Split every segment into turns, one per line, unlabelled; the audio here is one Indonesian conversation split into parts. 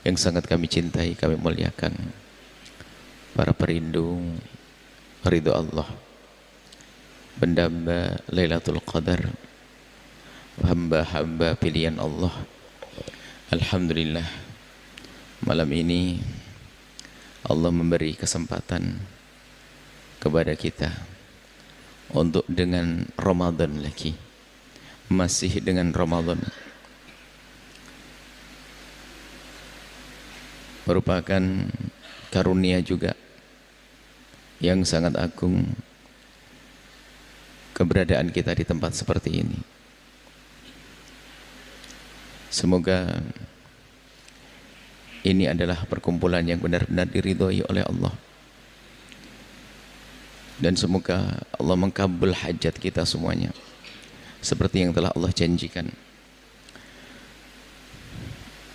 yang sangat kami cintai, kami muliakan, para perindu ridho Allah, pendamba Lailatul Qadar, hamba-hamba pilihan Allah. Alhamdulillah, malam ini Allah memberi kesempatan kepada kita untuk dengan Ramadan lagi, masih dengan Ramadan, merupakan karunia juga yang sangat agung keberadaan kita di tempat seperti ini. Semoga ini adalah perkumpulan yang benar-benar diridhoi oleh Allah, dan semoga Allah mengkabul hajat kita semuanya seperti yang telah Allah janjikan.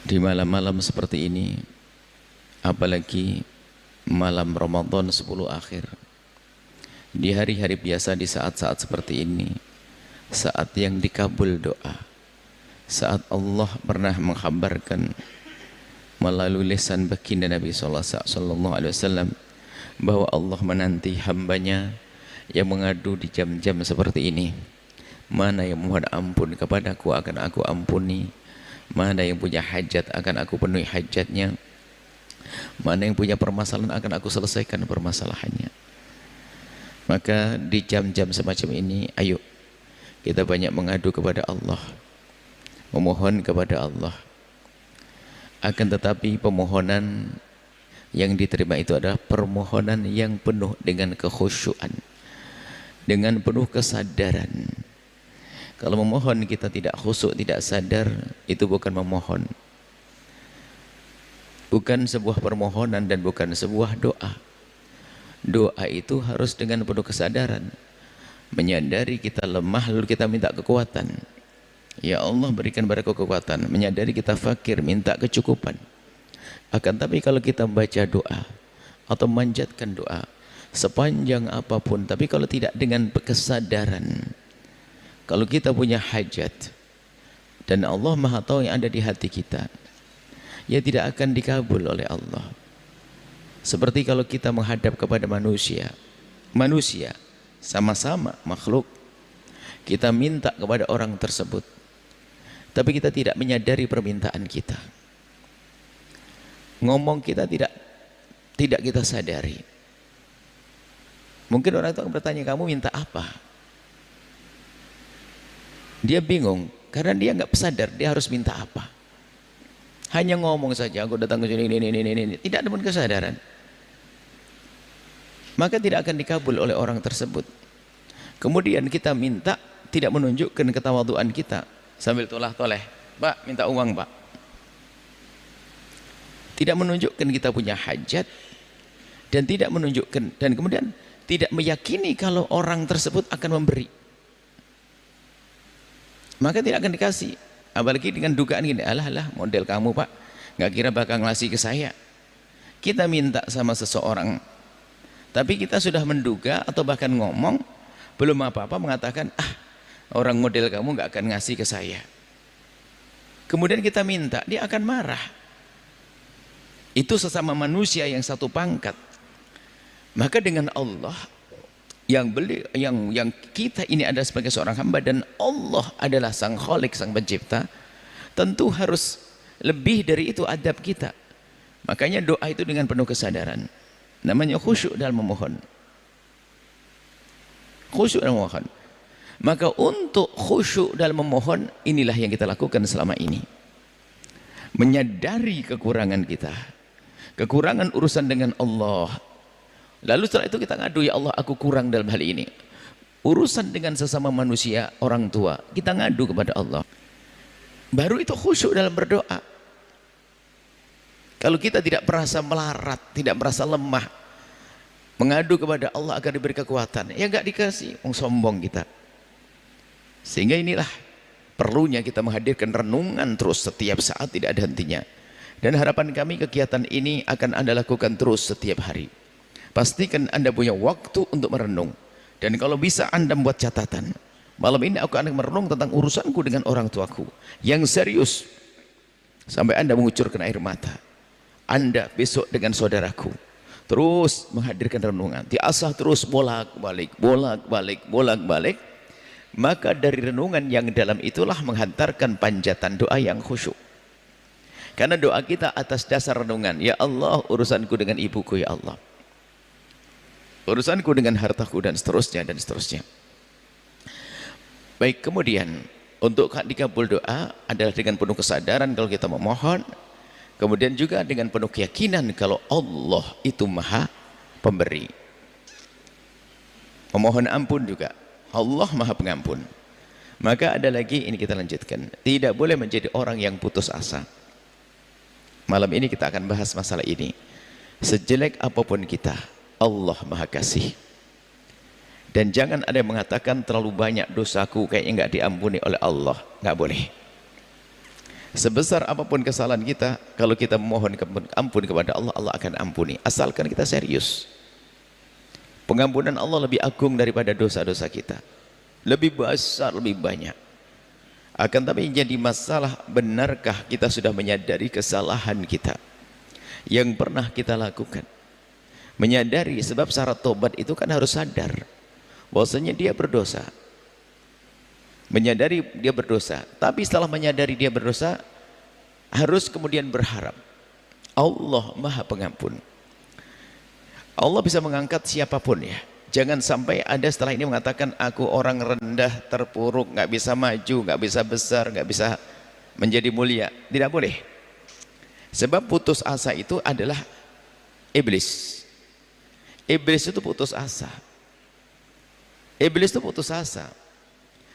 Di malam-malam seperti ini, apalagi malam Ramadan 10 akhir, di hari-hari biasa, di saat-saat seperti ini, saat yang dikabul doa, saat Allah pernah mengkhabarkan melalui lisan baginda Nabi sallallahu alaihi wasallam bahwa Allah menanti hambanya yang mengadu di jam-jam seperti ini. Mana yang mohon ampun kepadaku akan aku ampuni, mana yang punya hajat akan aku penuhi hajatnya, mana yang punya permasalahan akan aku selesaikan permasalahannya. Maka di jam-jam semacam ini, ayo kita banyak mengadu kepada Allah, memohon kepada Allah. Akan tetapi pemohonan yang diterima itu adalah permohonan yang penuh dengan kekhusyuan, dengan penuh kesadaran. Kalau memohon kita tidak khusyuk, tidak sadar, itu bukan memohon, bukan sebuah permohonan dan bukan sebuah doa. Doa itu harus dengan penuh kesadaran, menyadari kita lemah lalu kita minta kekuatan. Ya Allah, berikan pada kekuatan. Menyadari kita fakir, minta kecukupan. Akan tapi kalau kita membaca doa atau memanjatkan doa sepanjang apapun, tapi kalau tidak dengan kesadaran, kalau kita punya hajat dan Allah Maha tahu yang ada di hati kita, ya tidak akan dikabul oleh Allah. Seperti kalau kita menghadap kepada manusia, sama-sama makhluk, kita minta kepada orang tersebut, tapi kita tidak menyadari permintaan kita. Ngomong kita tidak kita sadari. Mungkin orang itu akan bertanya, kamu minta apa? Dia bingung karena dia nggak sadar dia harus minta apa. Hanya ngomong saja, aku datang ke sini ini, tidak ada pun kesadaran. Maka tidak akan dikabul oleh orang tersebut. Kemudian kita minta tidak menunjukkan ketawaduan kita, sambil tolah-toleh, Pak minta uang Pak, tidak menunjukkan kita punya hajat, dan tidak menunjukkan, dan kemudian tidak meyakini kalau orang tersebut akan memberi, maka tidak akan dikasih. Apalagi dengan dugaan gini, alah model kamu Pak nggak kira bakal ngasih ke saya. Kita minta sama seseorang, tapi kita sudah menduga atau bahkan ngomong belum apa-apa mengatakan, orang model kamu nggak akan ngasih ke saya. Kemudian kita minta, dia akan marah. Itu sesama manusia yang satu pangkat. Maka dengan Allah yang kita ini ada sebagai seorang hamba, dan Allah adalah sang Khalik, sang pencipta, tentu harus lebih dari itu adab kita. Makanya doa itu dengan penuh kesadaran, namanya khusyuk dalam memohon. Khusyuk dalam memohon. Maka untuk khusyuk dalam memohon, inilah yang kita lakukan selama ini. Menyadari kekurangan kita, kekurangan urusan dengan Allah. Lalu setelah itu kita ngadu, ya Allah aku kurang dalam hal ini. Urusan dengan sesama manusia, orang tua, kita ngadu kepada Allah. Baru itu khusyuk dalam berdoa. Kalau kita tidak merasa melarat, tidak merasa lemah, mengadu kepada Allah agar diberi kekuatan, ya enggak dikasih, sombong kita. Sehingga inilah perlunya kita menghadirkan renungan terus setiap saat, tidak ada hentinya. Dan harapan kami kegiatan ini akan Anda lakukan terus setiap hari. Pastikan Anda punya waktu untuk merenung. Dan kalau bisa Anda membuat catatan, malam ini aku akan merenung tentang urusanku dengan orang tuaku yang serius, sampai Anda mengucurkan air mata. Anda besok dengan saudaraku terus menghadirkan renungan, diasah terus bolak-balik, bolak-balik, bolak-balik, maka dari renungan yang dalam itulah menghantarkan panjatan doa yang khusyuk. Karena doa kita atas dasar renungan, ya Allah urusanku dengan ibuku, ya Allah urusanku dengan hartaku, dan seterusnya dan seterusnya. Baik, kemudian untuk dikabul doa adalah dengan penuh kesadaran kalau kita memohon, kemudian juga dengan penuh keyakinan kalau Allah itu maha pemberi. Memohon ampun juga, Allah maha pengampun. Maka ada lagi, ini kita lanjutkan, tidak boleh menjadi orang yang putus asa. Malam ini kita akan bahas masalah ini. Sejelek apapun kita, Allah maha kasih. Dan jangan ada yang mengatakan terlalu banyak dosaku kayaknya nggak diampuni oleh Allah. Nggak boleh. Sebesar apapun kesalahan kita, kalau kita memohon ampun kepada Allah, Allah akan ampuni, asalkan kita serius. Pengampunan Allah lebih agung daripada dosa-dosa kita, lebih besar, lebih banyak. Akan tapi jadi masalah, benarkah kita sudah menyadari kesalahan kita yang pernah kita lakukan? Menyadari, sebab syarat tobat itu kan harus sadar bahwasanya dia berdosa. Menyadari dia berdosa, tapi setelah menyadari dia berdosa, harus kemudian berharap Allah maha pengampun. Allah bisa mengangkat siapapun, ya. Jangan sampai ada setelah ini mengatakan aku orang rendah, terpuruk, nggak bisa maju, nggak bisa besar, nggak bisa menjadi mulia. Tidak boleh. Sebab putus asa itu adalah iblis. Iblis itu putus asa. Iblis itu putus asa.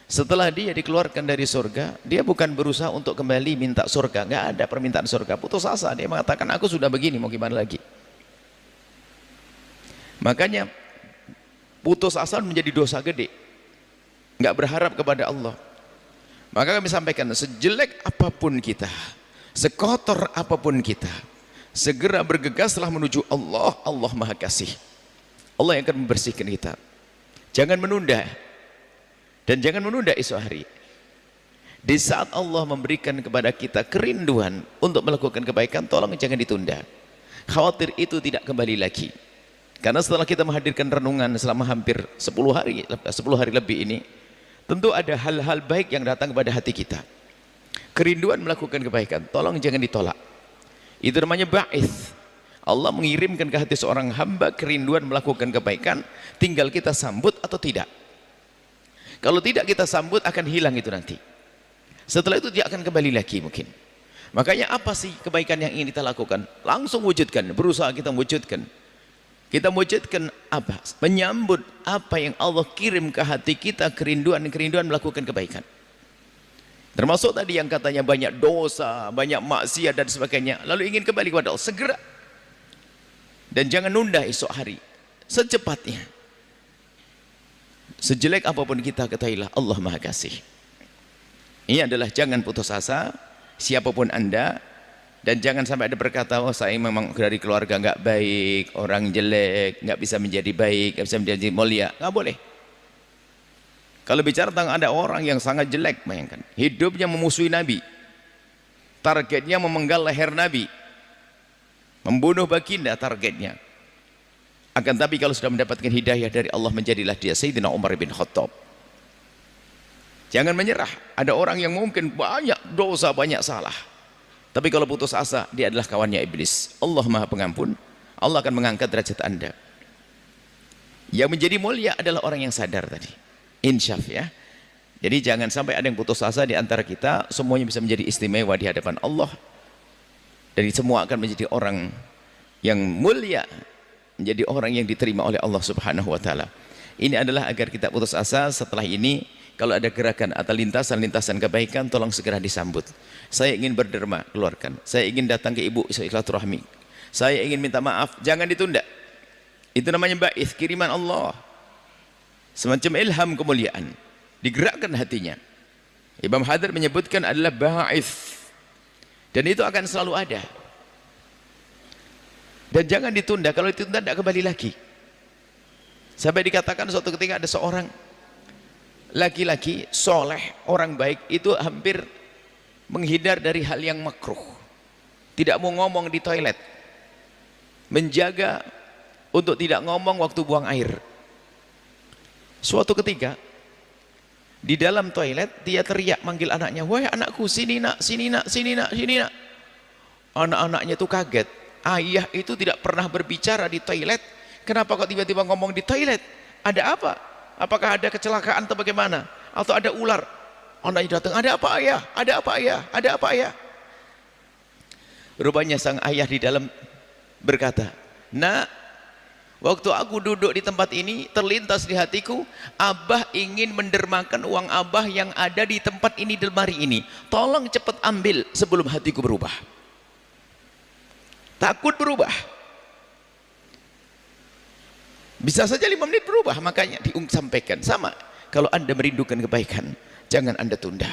Setelah dia dikeluarkan dari surga, dia bukan berusaha untuk kembali minta surga, nggak ada permintaan surga. Putus asa, dia mengatakan aku sudah begini, mau gimana lagi. Makanya putus asa menjadi dosa gede, nggak berharap kepada Allah. Maka kami sampaikan, sejelek apapun kita, sekotor apapun kita, segera bergegaslah menuju Allah. Allah maha kasih, Allah yang akan membersihkan kita. Jangan menunda, dan jangan menunda esok hari. Di saat Allah memberikan kepada kita kerinduan untuk melakukan kebaikan, tolong jangan ditunda. Khawatir itu tidak kembali lagi. Karena setelah kita menghadirkan renungan selama hampir 10 hari lebih ini, tentu ada hal-hal baik yang datang kepada hati kita. Kerinduan melakukan kebaikan, tolong jangan ditolak. Itu namanya ba'ith. Allah mengirimkan ke hati seorang hamba kerinduan melakukan kebaikan, tinggal kita sambut atau tidak. Kalau tidak kita sambut, akan hilang itu nanti. Setelah itu dia akan kembali lagi mungkin. Makanya apa sih kebaikan yang ingin kita lakukan? Langsung wujudkan, berusaha kita wujudkan. Kita wujudkan apa? Menyambut apa yang Allah kirim ke hati kita, kerinduan melakukan kebaikan. Termasuk tadi yang katanya banyak dosa, banyak maksiat dan sebagainya, lalu ingin kembali kepada Allah, segera. Dan jangan nunda esok hari, secepatnya. Sejelek apapun kita, ketahuilah Allah maha kasih. Ini adalah jangan putus asa, siapapun Anda. Dan jangan sampai ada berkata, oh saya memang dari keluarga nggak baik, orang jelek, nggak bisa menjadi baik, nggak bisa menjadi mulia. Nggak boleh. Kalau bicara tentang ada orang yang sangat jelek, bayangkan, hidupnya memusuhi Nabi, targetnya memenggal leher Nabi, membunuh baginda targetnya. Akan tapi kalau sudah mendapatkan hidayah dari Allah, menjadilah dia Sayyidina Umar bin Khattab. Jangan menyerah. Ada orang yang mungkin banyak dosa, banyak salah, tapi kalau putus asa, dia adalah kawannya iblis. Allah maha pengampun, Allah akan mengangkat derajat Anda. Yang menjadi mulia adalah orang yang sadar tadi, insyaf, ya. Jadi jangan sampai ada yang putus asa di antara kita. Semuanya bisa menjadi istimewa di hadapan Allah, dan semua akan menjadi orang yang mulia, menjadi orang yang diterima oleh Allah Subhanahu wa taala. Ini adalah agar kita putus asa. Setelah ini kalau ada gerakan atau lintasan-lintasan kebaikan, tolong segera disambut. Saya ingin berderma, keluarkan. Saya ingin datang ke ibu silaturahmi. Saya ingin minta maaf, jangan ditunda. Itu namanya ba'ith, kiriman Allah. Semacam ilham kemuliaan, digerakkan hatinya. Imam Hadar menyebutkan adalah ba'ith, dan itu akan selalu ada. Dan jangan ditunda. Kalau ditunda tidak kembali lagi. Sampai dikatakan suatu ketika ada seorang laki-laki soleh, orang baik, itu hampir menghindar dari hal yang makruh, tidak mau ngomong di toilet. menjaga untuk tidak ngomong waktu buang air. Suatu ketika di dalam toilet dia teriak manggil anaknya, "Wahai anakku, sini nak, sini nak, sini nak, sini nak." Anak-anaknya itu kaget. Ayah itu tidak pernah berbicara di toilet. Kenapa kok tiba-tiba ngomong di toilet? Ada apa? Apakah ada kecelakaan atau bagaimana? Atau ada ular? Anaknya datang, "Ada apa ayah? Ada apa ayah? Ada apa ayah?" Rupanya sang ayah di dalam berkata, "Nak, waktu aku duduk di tempat ini terlintas di hatiku, Abah ingin mendermakan uang Abah yang ada di tempat ini, di lemari ini. Tolong cepat ambil sebelum hatiku berubah." Takut berubah. Bisa saja 5 menit berubah, makanya disampaikan. Sama, kalau Anda merindukan kebaikan, jangan Anda tunda.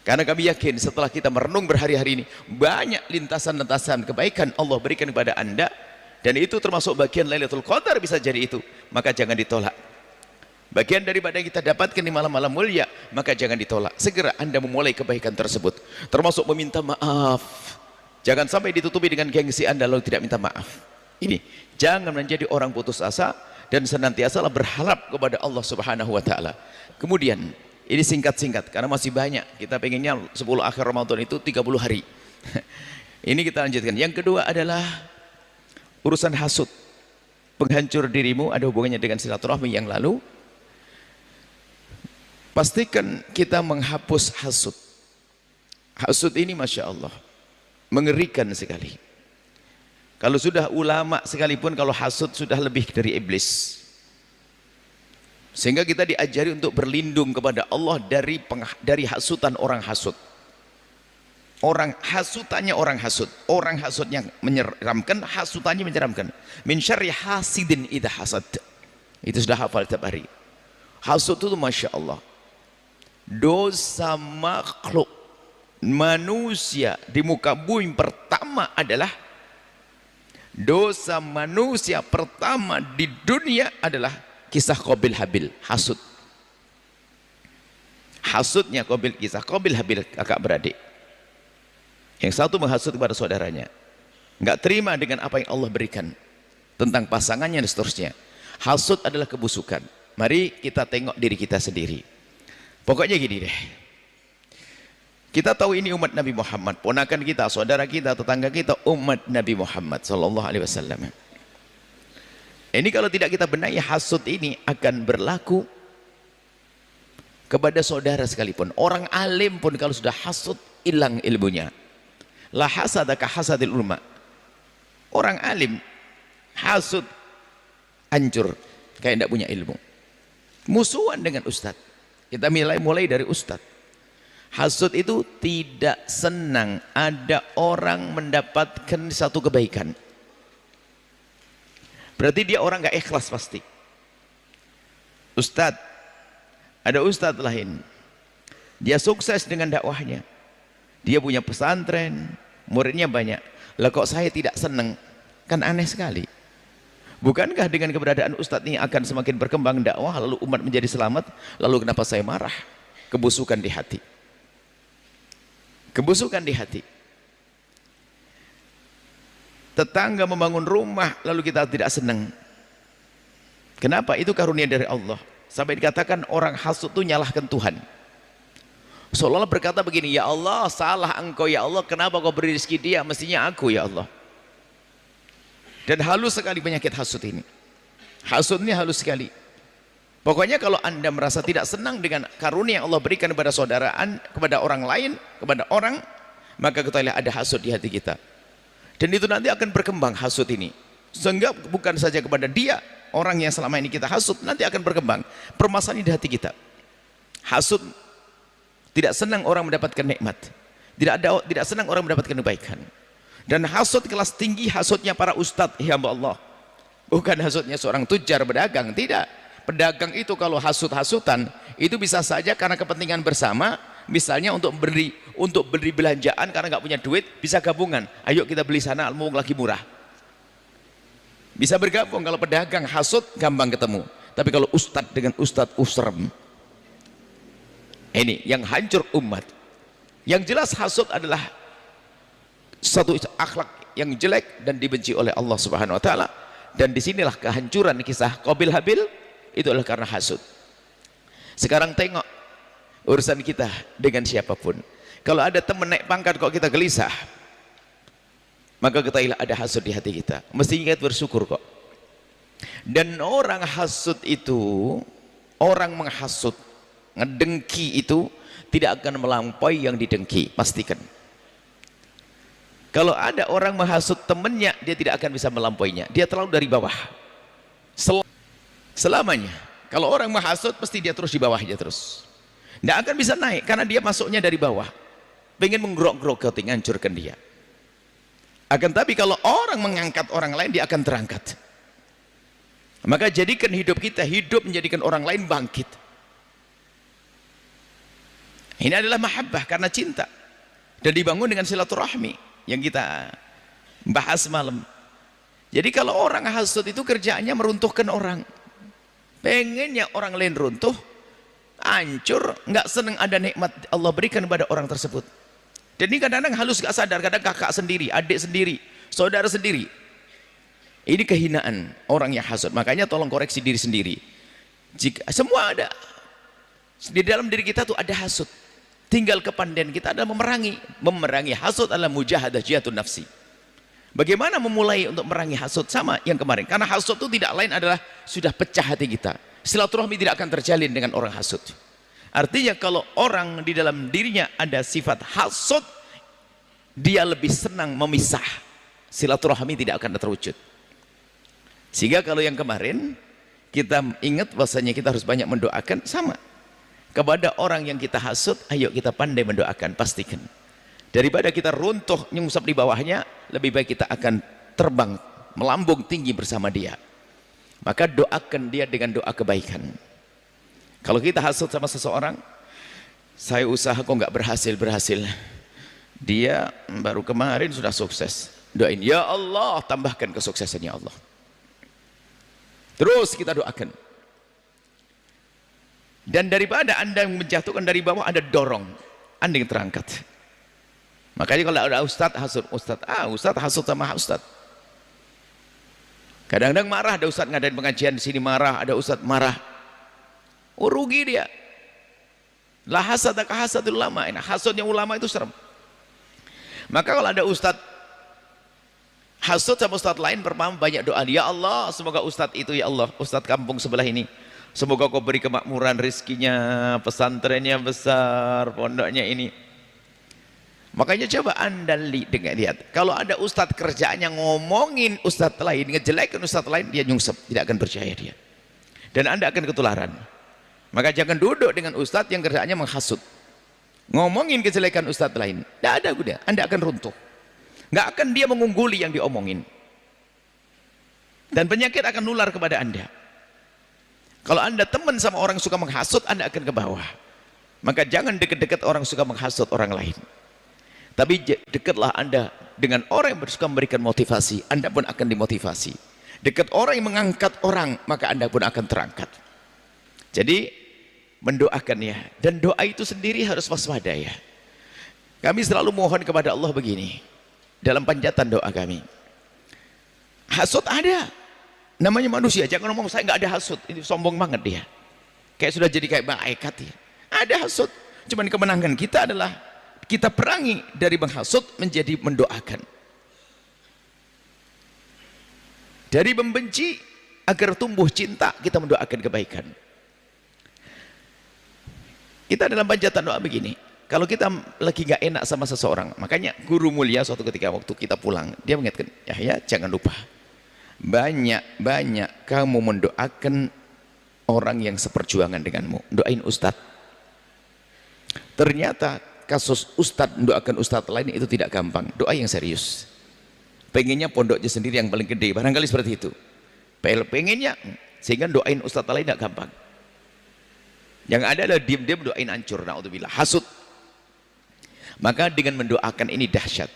Karena kami yakin setelah kita merenung berhari-hari ini, banyak lintasan-lintasan kebaikan Allah berikan kepada Anda. Dan itu termasuk bagian Lailatul Qadar, bisa jadi itu. Maka jangan ditolak. Bagian daripada yang kita dapatkan di malam-malam mulia, maka jangan ditolak. Segera Anda memulai kebaikan tersebut. Termasuk meminta maaf. Jangan sampai ditutupi dengan gengsi Anda lalu tidak minta maaf. Ini, jangan menjadi orang putus asa dan senantiasa berharap kepada Allah Subhanahu wa taala. Kemudian, ini singkat-singkat karena masih banyak. Kita pengennya 10 akhir Ramadan itu 30 hari. Ini kita lanjutkan. Yang kedua adalah urusan hasud. Penghancur dirimu, ada hubungannya dengan silaturahmi yang lalu. Pastikan kita menghapus hasud. Hasud ini Masya Allah mengerikan sekali. Kalau sudah ulama sekalipun, kalau hasud sudah lebih dari iblis. Sehingga kita diajari untuk berlindung kepada Allah dari hasutan orang hasud. Orang hasutannya orang hasud. Orang hasudnya menyeramkan, hasutannya menyeramkan. Min syarri hasidin idha hasad. Itu sudah hafal tiap hari. Hasud itu Masya Allah dosa makhluk manusia di muka bumi pertama adalah dosa manusia pertama di dunia adalah kisah Qabil Habil, hasud. Hasudnya Qabil, kisah Qabil Habil, kakak beradik. Yang satu menghasut kepada saudaranya, nggak terima dengan apa yang Allah berikan tentang pasangannya dan seterusnya. Hasud adalah kebusukan. Mari kita tengok diri kita sendiri. Pokoknya gini deh, kita tahu ini umat Nabi Muhammad, ponakan kita, saudara kita, tetangga kita, umat Nabi Muhammad sallallahu alaihi wasallam. Ini kalau tidak kita benahi, hasud ini akan berlaku kepada saudara sekalipun. Orang alim pun kalau sudah hasud, hilang ilmunya. La hasadaka hasadil ulama. Orang alim hasud, hancur, kayak tidak punya ilmu. Musuhan dengan ustadz. Kita mulai dari ustadz. Hasud itu tidak senang ada orang mendapatkan satu kebaikan. Berarti dia orang gak ikhlas pasti. Ustadz, ada ustadz lain, dia sukses dengan dakwahnya, dia punya pesantren, muridnya banyak. Lah kok saya tidak senang? Kan aneh sekali. Bukankah dengan keberadaan ustadz ini akan semakin berkembang dakwah, lalu umat menjadi selamat? Lalu kenapa saya marah? Kebusukan di hati. Kebusukan di hati. Tetangga membangun rumah lalu kita tidak senang. Kenapa? Itu karunia dari Allah. Sampai dikatakan orang hasud itu nyalahkan Tuhan. Seolah-olah berkata begini, "Ya Allah, salah engkau ya Allah, kenapa kau beri rezeki dia, mestinya aku ya Allah." Dan halus sekali penyakit hasud ini. Hasud ini halus sekali. Pokoknya kalau Anda merasa tidak senang dengan karunia yang Allah berikan kepada saudaraan, kepada orang lain, kepada orang, maka ketahuilah ada hasud di hati kita. Dan itu nanti akan berkembang hasud ini. Sehingga bukan saja kepada dia, orang yang selama ini kita hasud, nanti akan berkembang. Permasalahan di hati kita. Hasud, tidak senang orang mendapatkan nikmat. Tidak senang orang mendapatkan kebaikan. Dan hasud kelas tinggi, hasudnya para ustadz, ya Allah. Bukan hasudnya seorang tujar pedagang, tidak. Pedagang itu kalau hasut-hasutan itu bisa saja karena kepentingan bersama, misalnya untuk beli belanjaan karena nggak punya duit, bisa gabungan. Ayo kita beli sana, mau lagi murah. Bisa bergabung. Kalau pedagang hasut gampang ketemu. Tapi kalau ustadz dengan ustadz usrem, ini yang hancur umat. Yang jelas hasut adalah satu akhlak yang jelek dan dibenci oleh Allah Subhanahu wa taala. Dan disinilah kehancuran kisah Qabil Habil, itu adalah karena hasud. Sekarang tengok urusan kita dengan siapapun. Kalau ada teman naik pangkat kok kita gelisah, maka ketahuilah ada hasud di hati kita. Mesti ingat bersyukur kok. Dan orang hasud itu, orang menghasut, ngedengki itu tidak akan melampaui yang didengki, pastikan. Kalau ada orang menghasut temannya, dia tidak akan bisa melampauinya. Dia terlalu dari bawah. Selamanya. Kalau orang menghasut, pasti dia terus di bawahnya terus. Tidak akan bisa naik, karena dia masuknya dari bawah. Pengen menggerok-gerokoti, ngancurkan dia. Akan tapi kalau orang mengangkat orang lain, dia akan terangkat. Maka jadikan hidup kita, hidup menjadikan orang lain bangkit. Ini adalah mahabbah, karena cinta. Dan dibangun dengan silaturahmi yang kita bahas malam. Jadi kalau orang hasud itu kerjaannya meruntuhkan orang. Pengennya orang lain runtuh, hancur, nggak senang ada nikmat Allah berikan kepada orang tersebut. Dan ini kadang-kadang halus gak sadar, kadang kakak sendiri, adik sendiri, saudara sendiri. Ini kehinaan orang yang hasud. Makanya tolong koreksi diri sendiri. Jika semua ada di dalam diri kita tuh ada hasud. Tinggal kepandaian kita adalah memerangi. Memerangi hasud adalah mujahadah jihadun nafsi. Bagaimana memulai untuk memerangi hasud? Sama yang kemarin. Karena hasud itu tidak lain adalah sudah pecah hati kita. Silaturahmi tidak akan terjalin dengan orang hasud. Artinya kalau orang di dalam dirinya ada sifat hasud, dia lebih senang memisah. Silaturahmi tidak akan terwujud. Sehingga kalau yang kemarin kita ingat bahwasanya kita harus banyak mendoakan, sama. Kepada orang yang kita hasud, ayo kita pandai mendoakan, pastikan. Daripada kita runtuh nyungsap di bawahnya, lebih baik kita akan terbang, melambung tinggi bersama dia. Maka doakan dia dengan doa kebaikan. Kalau kita hasud sama seseorang, saya usaha kok nggak berhasil. Dia baru kemarin sudah sukses. Doain, ya Allah, tambahkan kesuksesannya Allah. Terus kita doakan. Dan daripada anda menjatuhkan dari bawah, anda dorong, anda yang terangkat. Makanya kalau ada ustadz hasud, ustadz hasud sama ustadz. Kadang-kadang marah, ada ustadz ngadain pengajian di sini marah, ada ustadz marah. Oh, rugi dia. La hasada ka hasadul ulama. Hasudnya ulama itu serem. Maka kalau ada ustadz hasud sama ustadz lain, pertama banyak doa. Ya Allah, semoga ustadz itu, ya Allah, ustadz kampung sebelah ini, semoga kau beri kemakmuran rizkinya, pesantrennya besar, pondoknya ini. Makanya coba anda lihat, kalau ada ustadz kerjaannya ngomongin ustadz lain, ngejelekin ustadz lain, dia nyungsep, tidak akan percaya dia. Dan anda akan ketularan. Maka jangan duduk dengan ustadz yang kerjaannya menghasut, ngomongin kejelekan ustadz lain. Tidak ada udah, anda akan runtuh. Nggak akan dia mengungguli yang diomongin. Dan penyakit akan nular kepada anda. Kalau anda teman sama orang suka menghasut, anda akan ke bawah. Maka jangan dekat-dekat orang suka menghasut orang lain. Tapi dekatlah anda dengan orang yang suka memberikan motivasi, anda pun akan dimotivasi. Dekat orang yang mengangkat orang, maka anda pun akan terangkat. Jadi mendoakan ya. Dan doa itu sendiri harus waspada ya. Kami selalu mohon kepada Allah begini, dalam panjatan doa kami. Hasut ada. Namanya manusia, jangan ngomong saya nggak ada hasut, ini sombong banget dia. Kayak sudah jadi kayak malaikat ya. Ada hasut, cuman kemenangan kita adalah kita perangi dari menghasut menjadi mendoakan. Dari membenci agar tumbuh cinta, kita mendoakan kebaikan. Kita dalam panjatan doa begini, kalau kita lagi nggak enak sama seseorang, makanya guru mulia suatu ketika waktu kita pulang, dia mengingatkan, ya jangan lupa, banyak kamu mendoakan orang yang seperjuangan denganmu. Doain ustadz. Ternyata kasus ustadz mendoakan ustadz lain itu tidak gampang. Doa yang serius. Pengennya pondoknya sendiri yang paling gede, barangkali seperti itu. Pengennya, sehingga doain ustadz lain tidak gampang. Yang ada adalah diam-diam doain hancur, naudzubillah, hasud. Maka dengan mendoakan ini dahsyat.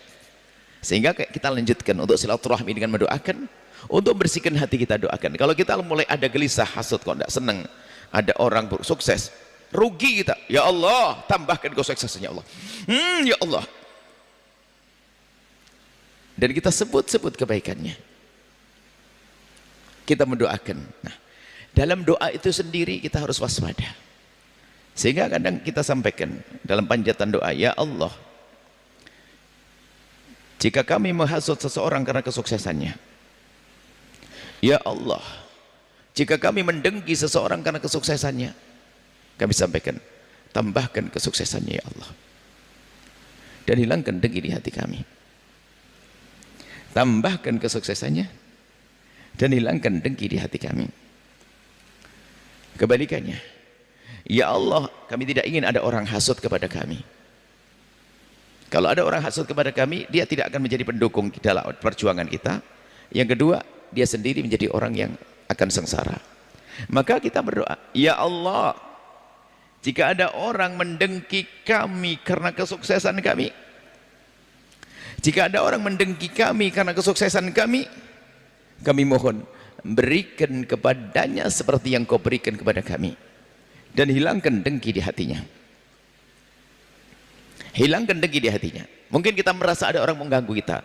Sehingga kita lanjutkan untuk silaturahmi dengan mendoakan, untuk bersihkan hati kita doakan. Kalau kita mulai ada gelisah, hasud, kok tidak senang ada orang sukses, rugi kita. Ya Allah, tambahkan kesuksesannya Allah. Ya Allah. dan kita sebut-sebut kebaikannya. Kita mendoakan. Nah, dalam doa itu sendiri kita harus waspada. Sehingga kadang kita sampaikan dalam panjatan doa, ya Allah, jika kami menghasut seseorang karena kesuksesannya, ya Allah, jika kami mendengki seseorang karena kesuksesannya, kami sampaikan, tambahkan kesuksesannya ya Allah, dan hilangkan dengki di hati kami. Tambahkan kesuksesannya dan hilangkan dengki di hati kami. Kebalikannya, ya Allah, kami tidak ingin ada orang hasut kepada kami. Kalau ada orang hasut kepada kami, dia tidak akan menjadi pendukung dalam perjuangan kita. Yang kedua, dia sendiri menjadi orang yang akan sengsara. Maka kita berdoa, ya Allah, jika ada orang mendengki kami karena kesuksesan kami, jika ada orang mendengki kami karena kesuksesan kami mohon berikan kepadanya seperti yang kau berikan kepada kami, dan hilangkan dengki di hatinya. Hilangkan dengki di hatinya. Mungkin kita merasa ada orang mengganggu kita,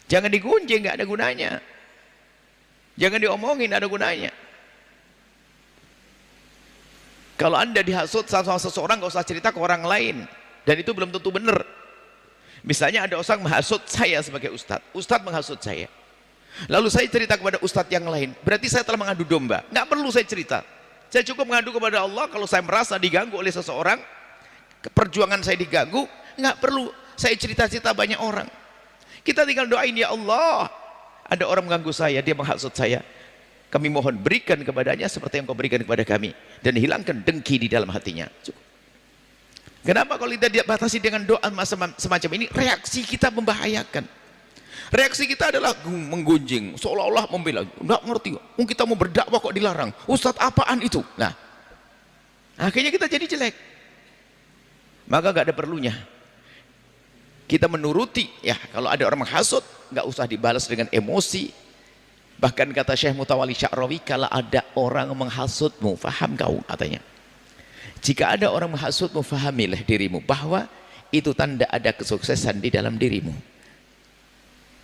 jangan digunjing, nggak ada gunanya. Jangan diomongin, nggak ada gunanya. Kalau anda dihasut sama seseorang, nggak usah cerita ke orang lain, dan itu belum tentu benar. Misalnya ada orang menghasut saya sebagai ustadz, ustadz menghasut saya, lalu saya cerita kepada ustadz yang lain, berarti saya telah mengadu domba. Nggak perlu saya cerita, saya cukup mengadu kepada Allah. Kalau saya merasa diganggu oleh seseorang, perjuangan saya diganggu, nggak perlu saya cerita-cerita banyak orang. Kita tinggal doain, ya Allah, ada orang mengganggu saya, dia menghasut saya, kami mohon berikan kepadanya seperti yang kau berikan kepada kami, dan hilangkan dengki di dalam hatinya. Cukup. Kenapa kalau kita batasi dengan doa semacam ini, reaksi kita membahayakan. Reaksi kita adalah menggunjing, seolah-olah membela. Nggak ngerti, kita mau berdakwah kok dilarang, Ustadz apaan itu? Nah, akhirnya kita jadi jelek. Maka gak ada perlunya kita menuruti. Ya, kalau ada orang menghasut, gak usah dibalas dengan emosi. Bahkan kata Syekh Mutawalli Sya'rawi, kalau ada orang menghasutmu, faham kau, katanya, jika ada orang menghasutmu, fahamilah dirimu bahwa itu tanda ada kesuksesan di dalam dirimu.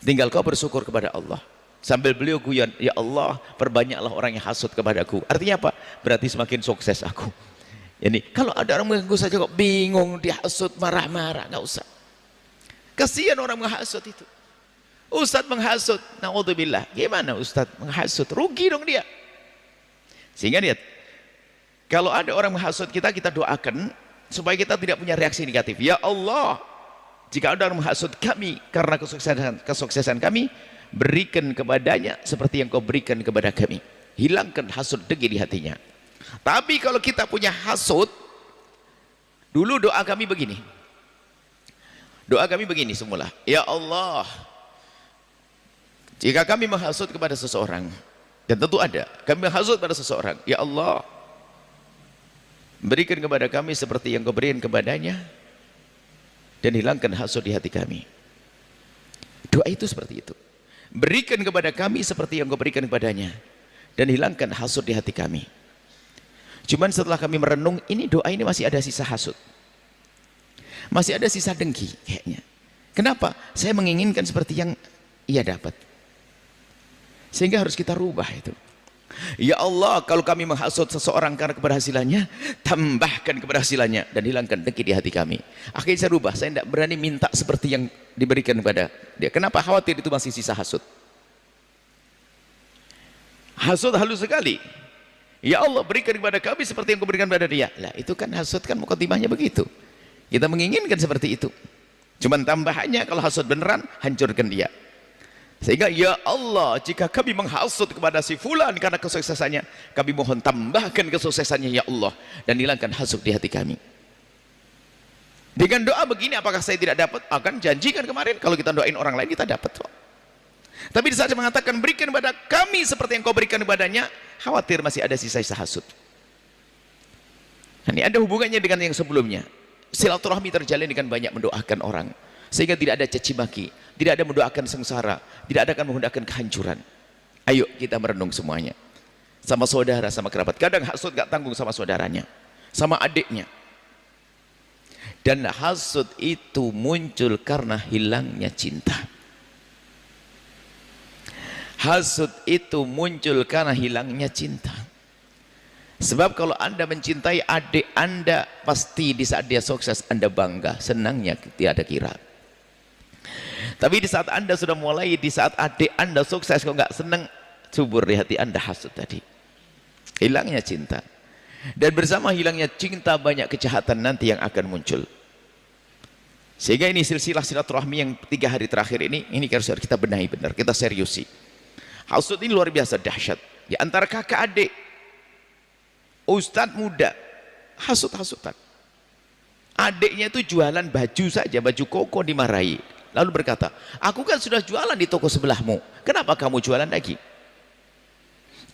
Tinggal kau bersyukur kepada Allah. Sambil beliau guyon, ya Allah, perbanyaklah orang yang hasut kepadaku. Artinya apa? Berarti semakin sukses aku. Ini kalau ada orang mengganggu saja kok bingung, dihasut, marah-marah, nggak usah. Kasihan orang menghasut itu. Ustadz menghasut, naudzubillah. Gimana Ustadz menghasut? Rugi dong dia. Sehingga lihat, kalau ada orang menghasut kita, kita doakan supaya kita tidak punya reaksi negatif. Ya Allah, jika ada orang menghasut kami karena kesuksesan kami, berikan kepadanya seperti yang kau berikan kepada kami. Hilangkan hasut dengki di hatinya. Tapi kalau kita punya hasut, dulu doa kami begini. Doa kami begini semula. Ya Allah, jika kami menghasut kepada seseorang, dan tentu ada, kami menghasut pada seseorang, ya Allah, berikan kepada kami seperti yang kau berikan kepadanya, dan hilangkan hasut di hati kami. Doa itu seperti itu. Berikan kepada kami seperti yang kau berikan kepadanya, dan hilangkan hasut di hati kami. Cuman setelah kami merenung, ini doa ini masih ada sisa hasut, masih ada sisa dengki kayaknya. Kenapa? Saya menginginkan seperti yang ia dapat. Sehingga harus kita rubah itu. Ya Allah, kalau kami menghasut seseorang karena keberhasilannya, tambahkan keberhasilannya dan hilangkan dengki di hati kami. Akhirnya saya rubah, saya tidak berani minta seperti yang diberikan kepada dia. Kenapa? Khawatir itu masih sisa hasut. Hasut halus sekali. Ya Allah, berikan kepada kami seperti yang kau berikan kepada dia. Lah, itu kan hasut, kan mukadimahnya begitu. Kita menginginkan seperti itu. Cuman tambahannya, kalau hasut beneran, hancurkan dia. Sehingga ya Allah, jika kami menghasut kepada si fulan karena kesuksesannya, kami mohon tambahkan kesuksesannya ya Allah, dan hilangkan hasut di hati kami. Dengan doa begini, apakah saya tidak dapat? Akan janjikan kemarin, kalau kita doain orang lain kita dapat kok. Tapi di saat mengatakan berikan kepada kami seperti yang kau berikan kepadanya, khawatir masih ada sisa-sisa hasut. Nah, ini ada hubungannya dengan yang sebelumnya. Silaturahmi terjalin dengan banyak mendoakan orang, sehingga tidak ada caci maki, tidak ada mendoakan sengsara, tidak ada akan menghendakkan kehancuran. Ayo kita merenung semuanya, sama saudara, sama kerabat. Kadang hasut gak tanggung sama saudaranya, sama adiknya. Dan hasut itu muncul karena hilangnya cinta. Hasud itu muncul karena hilangnya cinta. Sebab kalau Anda mencintai adik Anda, pasti di saat dia sukses Anda bangga, senangnya tiada kira. Tapi di saat Anda sudah mulai, di saat adik Anda sukses kok nggak senang, subur di hati Anda hasud tadi. Hilangnya cinta. Dan bersama hilangnya cinta banyak kejahatan nanti yang akan muncul. Sehingga ini silsilah silaturahmi yang 3 hari terakhir ini harus kita benahi benar, kita seriusi. Hasud ini luar biasa dahsyat. Di antara kakak adik, ustadz muda, hasud-hasudan. Adiknya itu jualan baju saja, baju koko dimarahi. Lalu berkata, aku kan sudah jualan di toko sebelahmu, kenapa kamu jualan lagi?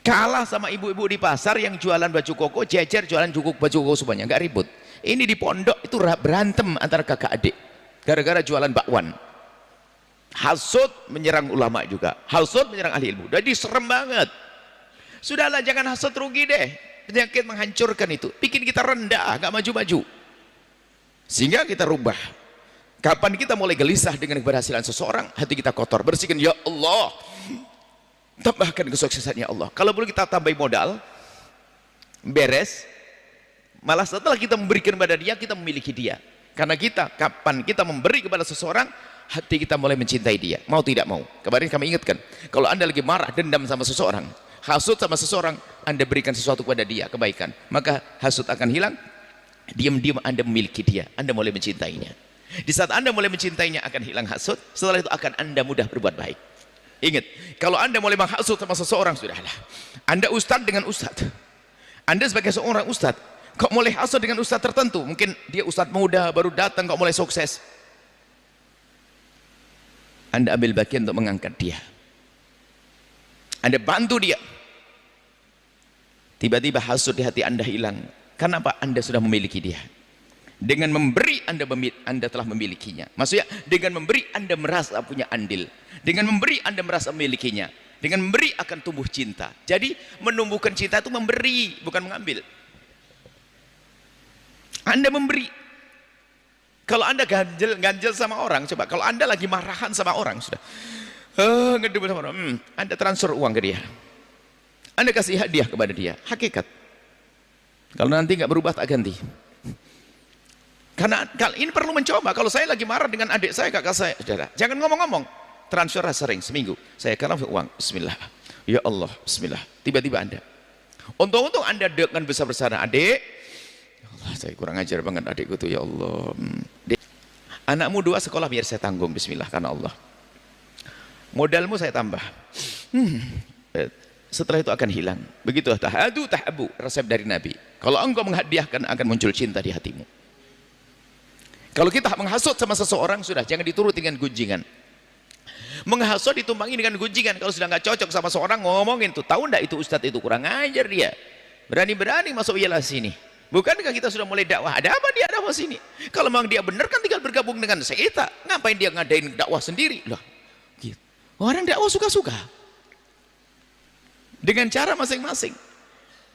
Kalah sama ibu-ibu di pasar yang jualan baju koko, jejer jualan baju koko semuanya, nggak ribut. Ini di pondok itu berantem antara kakak adik, gara-gara jualan bakwan. Hasud menyerang ulama juga, hasud menyerang ahli ilmu. Jadi serem banget. Sudahlah, jangan hasud, rugi deh. Penyakit menghancurkan itu, bikin kita rendah, gak maju-maju. Sehingga kita rubah. Kapan kita mulai gelisah dengan keberhasilan seseorang, hati kita kotor, bersihkan, ya Allah, tambahkan kesuksesannya Allah. Kalau boleh kita tambah modal, beres. Malah setelah kita memberikan kepada dia, kita memiliki dia. Karena kita, kapan kita memberi kepada seseorang, hati kita mulai mencintai dia, mau tidak mau. Kemarin kami ingatkan, kalau Anda lagi marah, dendam sama seseorang, hasud sama seseorang, Anda berikan sesuatu kepada dia, kebaikan, maka hasud akan hilang. Diam-diam Anda memiliki dia, Anda mulai mencintainya. Di saat Anda mulai mencintainya akan hilang hasud. Setelah itu akan Anda mudah berbuat baik. Ingat, kalau Anda mulai menghasut sama seseorang, sudahlah. Anda ustadz dengan ustadz, Anda sebagai seorang ustadz, kok mulai hasut dengan ustadz tertentu, mungkin dia ustadz muda baru datang kok mulai sukses, Anda ambil bagian untuk mengangkat dia, Anda bantu dia. Tiba-tiba hasut di hati Anda hilang. Kenapa? Anda sudah memiliki dia. Dengan memberi Anda telah memilikinya. Maksudnya dengan memberi Anda merasa punya andil. Dengan memberi Anda merasa memilikinya. Dengan memberi akan tumbuh cinta. Jadi menumbuhkan cinta itu memberi, bukan mengambil. Anda memberi. Kalau Anda ganjel sama orang, coba kalau Anda lagi marahan sama orang, sudah ngedumel sama orang, Anda transfer uang ke dia, Anda kasih hadiah kepada dia, hakikat. Kalau nanti nggak berubah tak ganti. Karena ini perlu mencoba. Kalau saya lagi marah dengan adik saya, kakak saya, saudara, jangan ngomong-ngomong, transfer sering, seminggu saya karena uang, bismillah, ya Allah, bismillah. Tiba-tiba Anda, untung-untung Anda dengan besar-besaran, adik, Allah, saya kurang ajar banget adikku tuh, ya Allah. Anakmu 2 sekolah biar saya tanggung, bismillah, karena Allah. Modalmu saya tambah. Setelah itu akan hilang. Begitu tahadu tahabu, resep dari Nabi. Kalau engkau menghadiahkan akan muncul cinta di hatimu. Kalau kita menghasut sama seseorang, sudah jangan dituruti dengan gunjingan. Menghasut ditumpangi dengan gunjingan. Kalau sudah nggak cocok sama seorang, ngomongin tuh, tahu ndak itu ustadz itu kurang ajar dia, berani-berani masuk ialah sini. Bukankah kita sudah mulai dakwah? Ada apa dia dakwah sini? Kalau memang dia benar kan tinggal bergabung dengan kita. Ngapain dia ngadain dakwah sendiri? Loh, gitu. Orang dakwah suka-suka dengan cara masing-masing.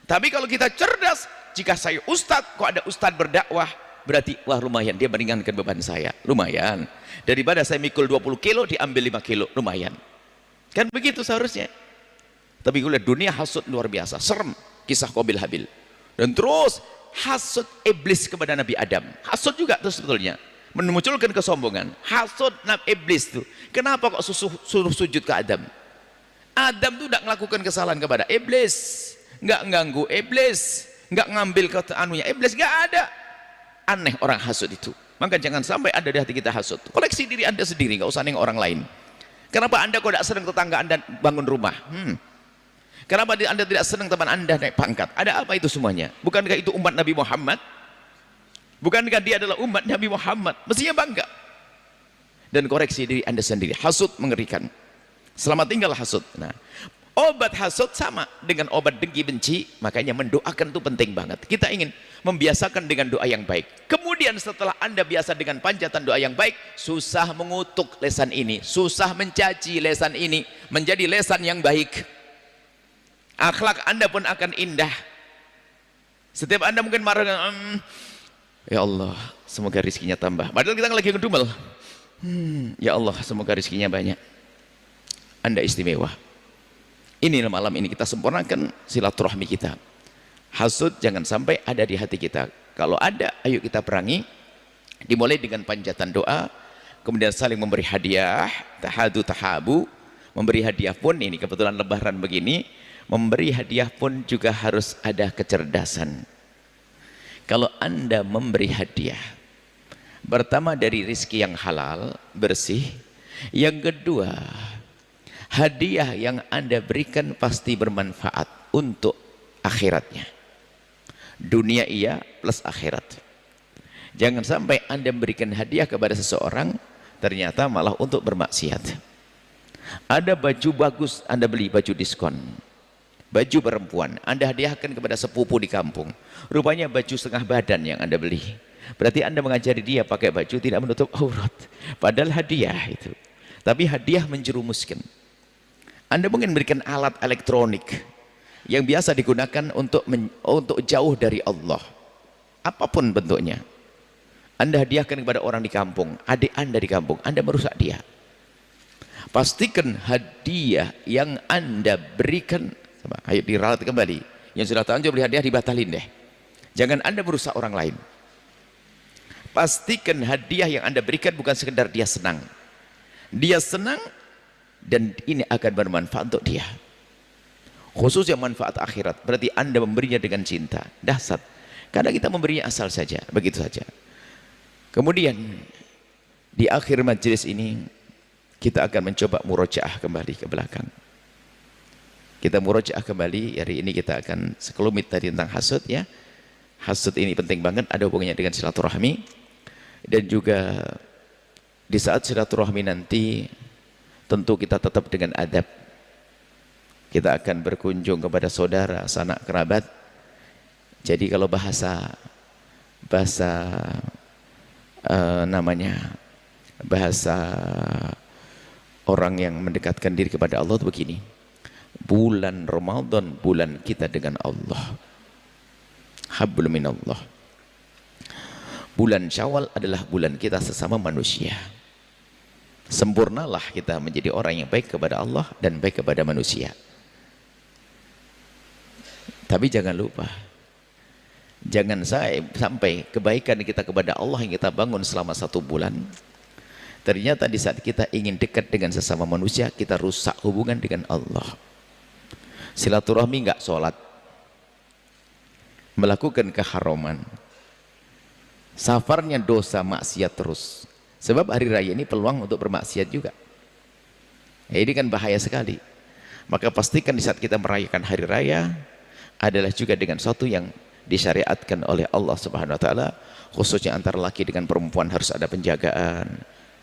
Tapi kalau kita cerdas, jika saya ustadz, kok ada ustadz berdakwah, berarti wah lumayan, dia meringankan beban saya, lumayan. Daripada saya mikul 20 kilo, diambil 5 kilo, lumayan. Kan begitu seharusnya. Tapi gue lihat dunia hasud luar biasa, serem. Kisah Qabil Habil. Dan terus hasud iblis kepada Nabi Adam. Hasud juga terus sebetulnya memunculkan kesombongan. Hasud iblis tuh. Kenapa kok suruh sujud ke Adam? Adam tuh tidak melakukan kesalahan kepada iblis, nggak ganggu iblis, nggak ngambil anunya iblis, nggak ada. Aneh orang hasud itu. Maka jangan sampai ada di hati kita hasud. Koleksi diri Anda sendiri, nggak usah nengok orang lain. Kenapa Anda kok tidak senang tetangga Anda bangun rumah? Kenapa Anda tidak senang teman Anda naik pangkat? Ada apa itu semuanya? Bukankah itu umat Nabi Muhammad? Bukankah dia adalah umat Nabi Muhammad? Mestinya bangga. Dan koreksi diri Anda sendiri. Hasud mengerikan. Selamat tinggal hasud. Nah, obat hasud sama dengan obat dengki benci. Makanya mendoakan itu penting banget. Kita ingin membiasakan dengan doa yang baik. Kemudian setelah Anda biasa dengan panjatan doa yang baik, susah mengutuk lesan ini, susah mencaci lesan ini, menjadi lesan yang baik. Akhlak Anda pun akan indah. Setiap Anda mungkin marah dengan ya Allah, semoga rizkinya tambah. Padahal kita lagi ngedumel. Ya Allah, semoga rizkinya banyak. Anda istimewa. Ini malam ini kita sempurnakan silaturahmi kita. Hasud jangan sampai ada di hati kita. Kalau ada, ayo kita perangi. Dimulai dengan panjatan doa, kemudian saling memberi hadiah, tahadu tahabu. Memberi hadiah pun, ini kebetulan lebaran begini, memberi hadiah pun juga harus ada kecerdasan. Kalau Anda memberi hadiah, pertama dari rizki yang halal, bersih. Yang kedua, hadiah yang Anda berikan pasti bermanfaat untuk akhiratnya. Dunia iya plus akhirat. Jangan sampai Anda memberikan hadiah kepada seseorang, ternyata malah untuk bermaksiat. Ada baju bagus, Anda beli baju diskon. Baju perempuan, Anda hadiahkan kepada sepupu di kampung. Rupanya baju setengah badan yang Anda beli. Berarti Anda mengajari dia pakai baju tidak menutup aurat. Padahal hadiah itu. Tapi hadiah menjerumuskan. Anda mungkin memberikan alat elektronik yang biasa digunakan untuk jauh dari Allah. Apapun bentuknya. Anda hadiahkan kepada orang di kampung, adik Anda di kampung, Anda merusak dia. Pastikan hadiah yang Anda berikan, ayo diralat kembali. Yang sudah terlanjur beri hadiah dibatalin deh. Jangan Anda merusak orang lain. Pastikan hadiah yang Anda berikan bukan sekedar dia senang. Dia senang dan ini akan bermanfaat untuk dia. Khususnya manfaat akhirat. Berarti Anda memberinya dengan cinta. Dahsyat. Kadang kita memberinya asal saja, begitu saja. Kemudian di akhir majelis ini kita akan mencoba murojaah kembali ke belakang. Kita murojaah kembali, hari ini kita akan sekelumit tadi tentang hasud ya. Hasud ini penting banget, ada hubungannya dengan silaturahmi. Dan juga di saat silaturahmi nanti tentu kita tetap dengan adab. Kita akan berkunjung kepada saudara, sanak kerabat. Jadi kalau bahasa orang yang mendekatkan diri kepada Allah itu begini. Bulan Ramadan, bulan kita dengan Allah. Hablum minallah. Bulan Syawal adalah bulan kita sesama manusia. Sempurnalah kita menjadi orang yang baik kepada Allah dan baik kepada manusia. Tapi jangan lupa, jangan sampai kebaikan kita kepada Allah yang kita bangun selama 1 bulan, ternyata di saat kita ingin dekat dengan sesama manusia, kita rusak hubungan dengan Allah. Silaturahmi enggak sholat, melakukan keharaman, safarnya dosa maksiat terus. Sebab hari raya ini peluang untuk bermaksiat juga. Ya, ini kan bahaya sekali. Maka pastikan di saat kita merayakan hari raya adalah juga dengan sesuatu yang disyariatkan oleh Allah Subhanahu wa taala, khususnya antara laki dengan perempuan harus ada penjagaan,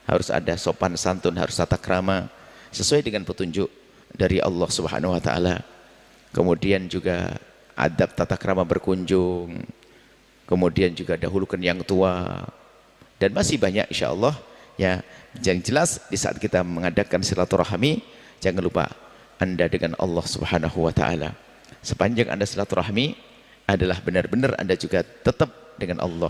harus ada sopan santun, harus tata krama sesuai dengan petunjuk dari Allah Subhanahu wa taala. Kemudian juga adab tata krama berkunjung, kemudian juga dahulukan yang tua, dan masih banyak insyaallah ya. Yang jelas di saat kita mengadakan silaturahmi, jangan lupa Anda dengan Allah Subhanahu wa taala. Sepanjang Anda silaturahmi adalah benar-benar Anda juga tetap dengan Allah.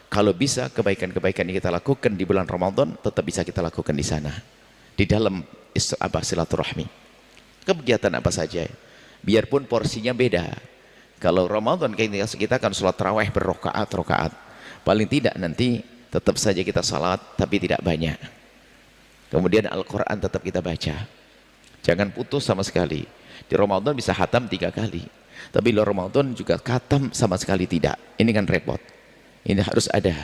Kalau bisa kebaikan-kebaikan yang kita lakukan di bulan Ramadan tetap bisa kita lakukan di sana, di dalam silaturahmi. Kegiatan apa saja, biarpun porsinya beda. Kalau Ramadan kita akan sholat tarawih berrokaat-rokaat, paling tidak nanti tetap saja kita salat tapi tidak banyak. Kemudian Al-Quran tetap kita baca, jangan putus sama sekali. Di Ramadan bisa khatam 3 kali, tapi di luar Ramadan juga khatam sama sekali tidak. Ini kan repot. Ini harus ada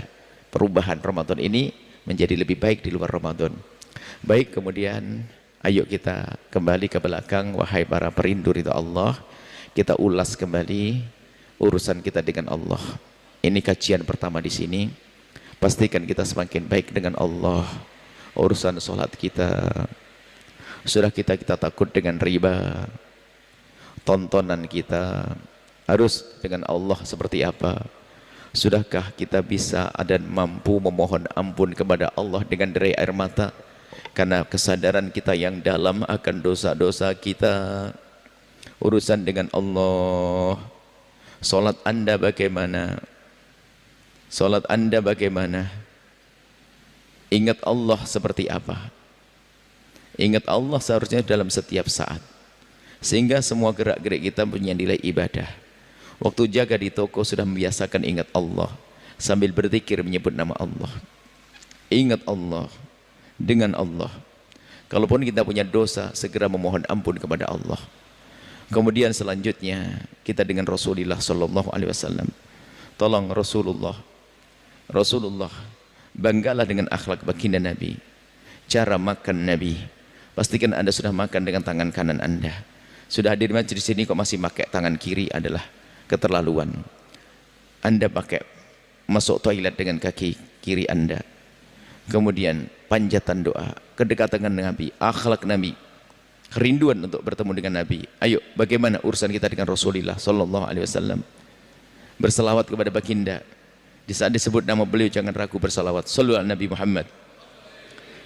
perubahan. Ramadan ini menjadi lebih baik di luar Ramadan. Baik, kemudian ayo kita kembali ke belakang, wahai para perindu ridha Allah. Kita ulas kembali urusan kita dengan Allah. Ini kajian pertama di sini. Pastikan kita semakin baik dengan Allah. Urusan sholat kita, sudah kita takut dengan riba. Tontonan kita harus dengan Allah seperti apa? Sudahkah kita bisa dan mampu memohon ampun kepada Allah dengan derai air mata karena kesadaran kita yang dalam akan dosa-dosa kita? Urusan dengan Allah. Salat Anda bagaimana? Salat Anda bagaimana? Ingat Allah seperti apa? Ingat Allah seharusnya dalam setiap saat. Sehingga semua gerak-gerik kita punya nilai ibadah. Waktu jaga di toko sudah membiasakan ingat Allah, sambil berzikir menyebut nama Allah. Ingat Allah, dengan Allah. Kalaupun kita punya dosa, segera memohon ampun kepada Allah. Kemudian selanjutnya kita dengan Rasulullah sallallahu alaihi wasallam. Tolong Rasulullah, banggalah dengan akhlak baginda Nabi. Cara makan Nabi, pastikan Anda sudah makan dengan tangan kanan Anda. Sudah hadir majlis sini kok masih pakai tangan kiri adalah keterlaluan. Anda pakai masuk toilet dengan kaki kiri Anda. Kemudian panjatan doa, kedekatan dengan Nabi, akhlak Nabi, kerinduan untuk bertemu dengan Nabi. Ayo, bagaimana urusan kita dengan Rasulullah sallallahu alaihi wasallam? Berselawat kepada baginda. Di saat disebut nama beliau jangan ragu berselawat. Shallu ala Nabi Muhammad.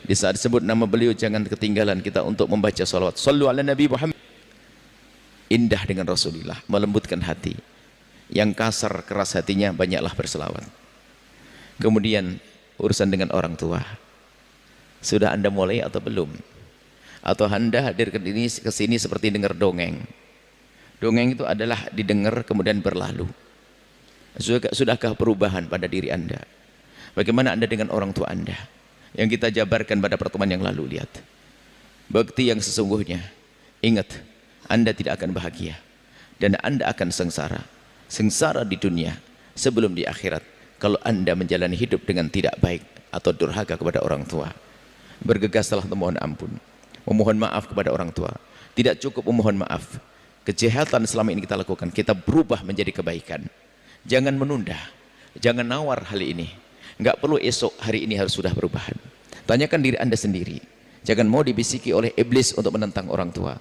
Di saat disebut nama beliau jangan ketinggalan kita untuk membaca salawat. Shallu ala Nabi Muhammad. Indah dengan Rasulullah, melembutkan hati. Yang kasar keras hatinya banyaklah berselawat. Kemudian urusan dengan orang tua. Sudah Anda mulai atau belum? Atau Anda hadir ke sini seperti dengar dongeng? Dongeng itu adalah didengar kemudian berlalu. Sudahkah perubahan pada diri Anda? Bagaimana Anda dengan orang tua Anda? Yang kita jabarkan pada pertemuan yang lalu, lihat. Bakti yang sesungguhnya. Ingat, Anda tidak akan bahagia. Dan Anda akan sengsara. Sengsara di dunia sebelum di akhirat. Kalau Anda menjalani hidup dengan tidak baik atau durhaka kepada orang tua. Bergegaslah memohon ampun. Memohon maaf kepada orang tua. Tidak cukup memohon maaf. Kejahatan selama ini kita lakukan, kita berubah menjadi kebaikan. Jangan menunda, jangan nawar hal ini. Enggak perlu esok, hari ini harus sudah perubahan. Tanyakan diri Anda sendiri. Jangan mau dibisiki oleh iblis untuk menentang orang tua.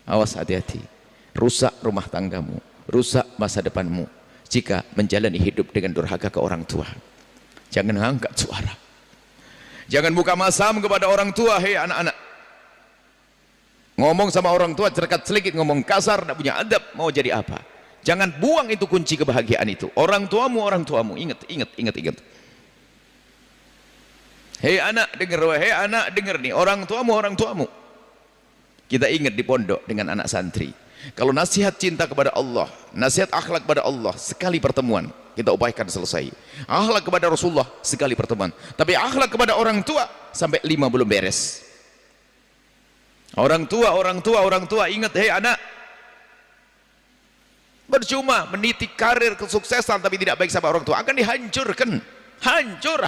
Awas, hati-hati. Rusak rumah tanggamu, rusak masa depanmu jika menjalani hidup dengan durhaka ke orang tua. Jangan angkat suara. Jangan buka masam kepada orang tua. Hei anak-anak, ngomong sama orang tua cerkat celikit, ngomong kasar, tidak punya adab, mau jadi apa? Jangan buang itu kunci kebahagiaan itu. Orang tuamu. Ingat. Hei anak, dengar nih, orang tuamu. Kita ingat di pondok dengan anak santri. Kalau nasihat cinta kepada Allah, nasihat akhlak kepada Allah, sekali pertemuan kita upayakan selesai. Akhlak kepada Rasulullah, sekali pertemuan. Tapi akhlak kepada orang tua, sampai 5 belum beres. Orang tua, ingat, hei anak. Percuma meniti karir kesuksesan tapi tidak baik sama orang tua, akan dihancurkan. Hancur.